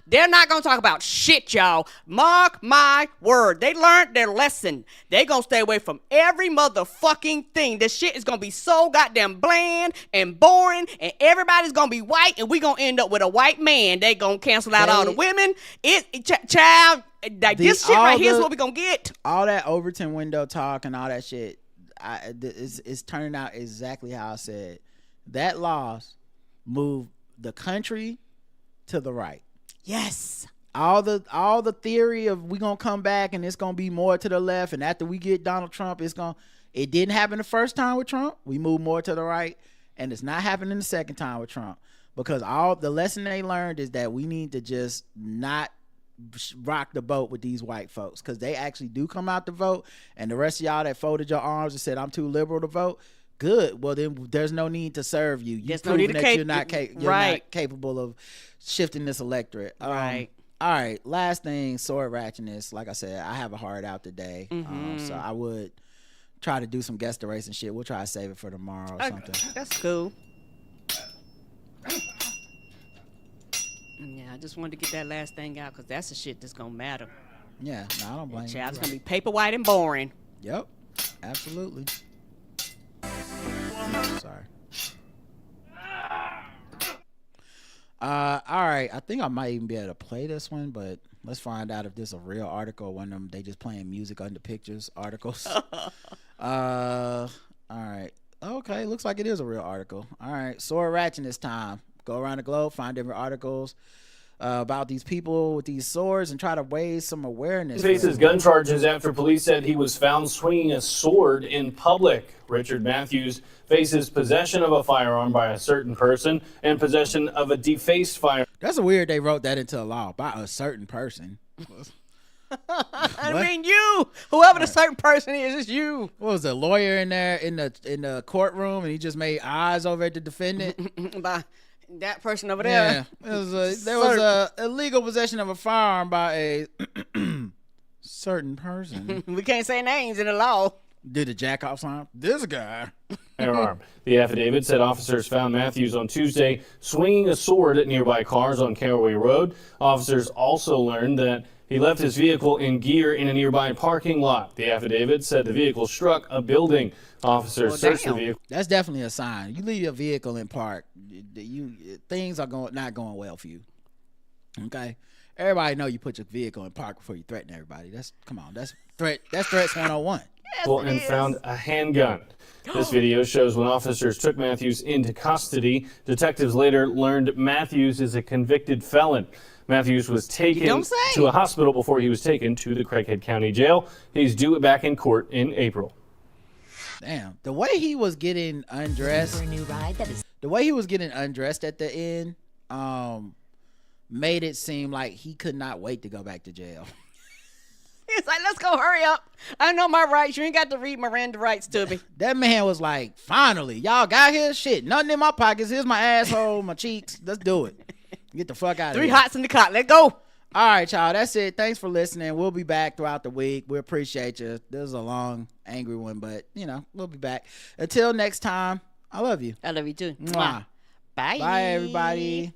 They're not gonna talk about shit, y'all. Mark my word. They learned their lesson. They gonna stay away from every motherfucking thing. This shit is gonna be so goddamn bland and boring, and everybody's gonna be white, and we gonna end up with a white man. They gonna cancel out all the women. Child. Like this shit right here is what we gonna get. All that Overton window talk and all that shit, it's turning out exactly how I said. That loss moved the country to the right. Yes. All the theory of we gonna come back and it's gonna be more to the left, and after we get Donald Trump, it didn't happen the first time with Trump. We moved more to the right, and it's not happening the second time with Trump, because all the lesson they learned is that we need to just not rock the boat with these white folks, because they actually do come out to vote, and the rest of y'all that folded your arms and said I'm too liberal to vote, good. Well, then there's no need to serve you. You've proven that you're not capable of shifting this electorate. Right. All right. Last thing, sword ratchetness. Like I said, I have a hard out today, so I would try to do some guest erasing shit. We'll try to save it for tomorrow or something. That's cool. Yeah, I just wanted to get that last thing out, because that's the shit that's gonna matter. Yeah, no, I don't blame you. Child, it's gonna be paper white and boring. Yep, absolutely. Sorry. All right, I think I might even be able to play this one, but let's find out if this is a real article or one of them they just playing music under pictures articles. All right. Okay, looks like it is a real article. All right, sword ratchetness time. Go around the globe, find different articles about these people with these swords and try to raise some awareness. He faces gun charges after police said he was found swinging a sword in public. Richard Matthews faces possession of a firearm by a certain person and possession of a defaced firearm. That's weird they wrote that into a law, by a certain person. I mean, you, whoever the certain person is, it's you. What was a lawyer in there in the courtroom, and he just made eyes over at the defendant? By that person over there. Yeah, there was a illegal possession of a firearm by a certain person. We can't say names in the law. Did the jack off sign? This guy. Firearm. The affidavit said officers found Matthews on Tuesday swinging a sword at nearby cars on Caraway Road. Officers also learned that he left his vehicle in gear in a nearby parking lot. The affidavit said the vehicle struck a building. Officers searched the vehicle. That's definitely a sign. You leave your vehicle in park, things are not going well for you. Okay, everybody know you put your vehicle in park before you threaten everybody. That's threats 101. And found a handgun. This video shows when officers took Matthews into custody. Detectives later learned Matthews is a convicted felon. Matthews was taken to a hospital before he was taken to the Craighead County Jail. He's due back in court in April. Damn, the way he was getting undressed, the way he was getting undressed at the end, made it seem like he could not wait to go back to jail. He's like, let's go, hurry up. I know my rights. You ain't got to read Miranda rights to me. That man was like, finally, y'all got here? Shit, nothing in my pockets. Here's my asshole, my cheeks. Let's do it. Get the fuck out of here. 3 hots in the cot. Let's go. All right, y'all. That's it. Thanks for listening. We'll be back throughout the week. We appreciate you. This is a long, angry one, but, we'll be back. Until next time, I love you. I love you too. Mwah. Bye. Bye, everybody.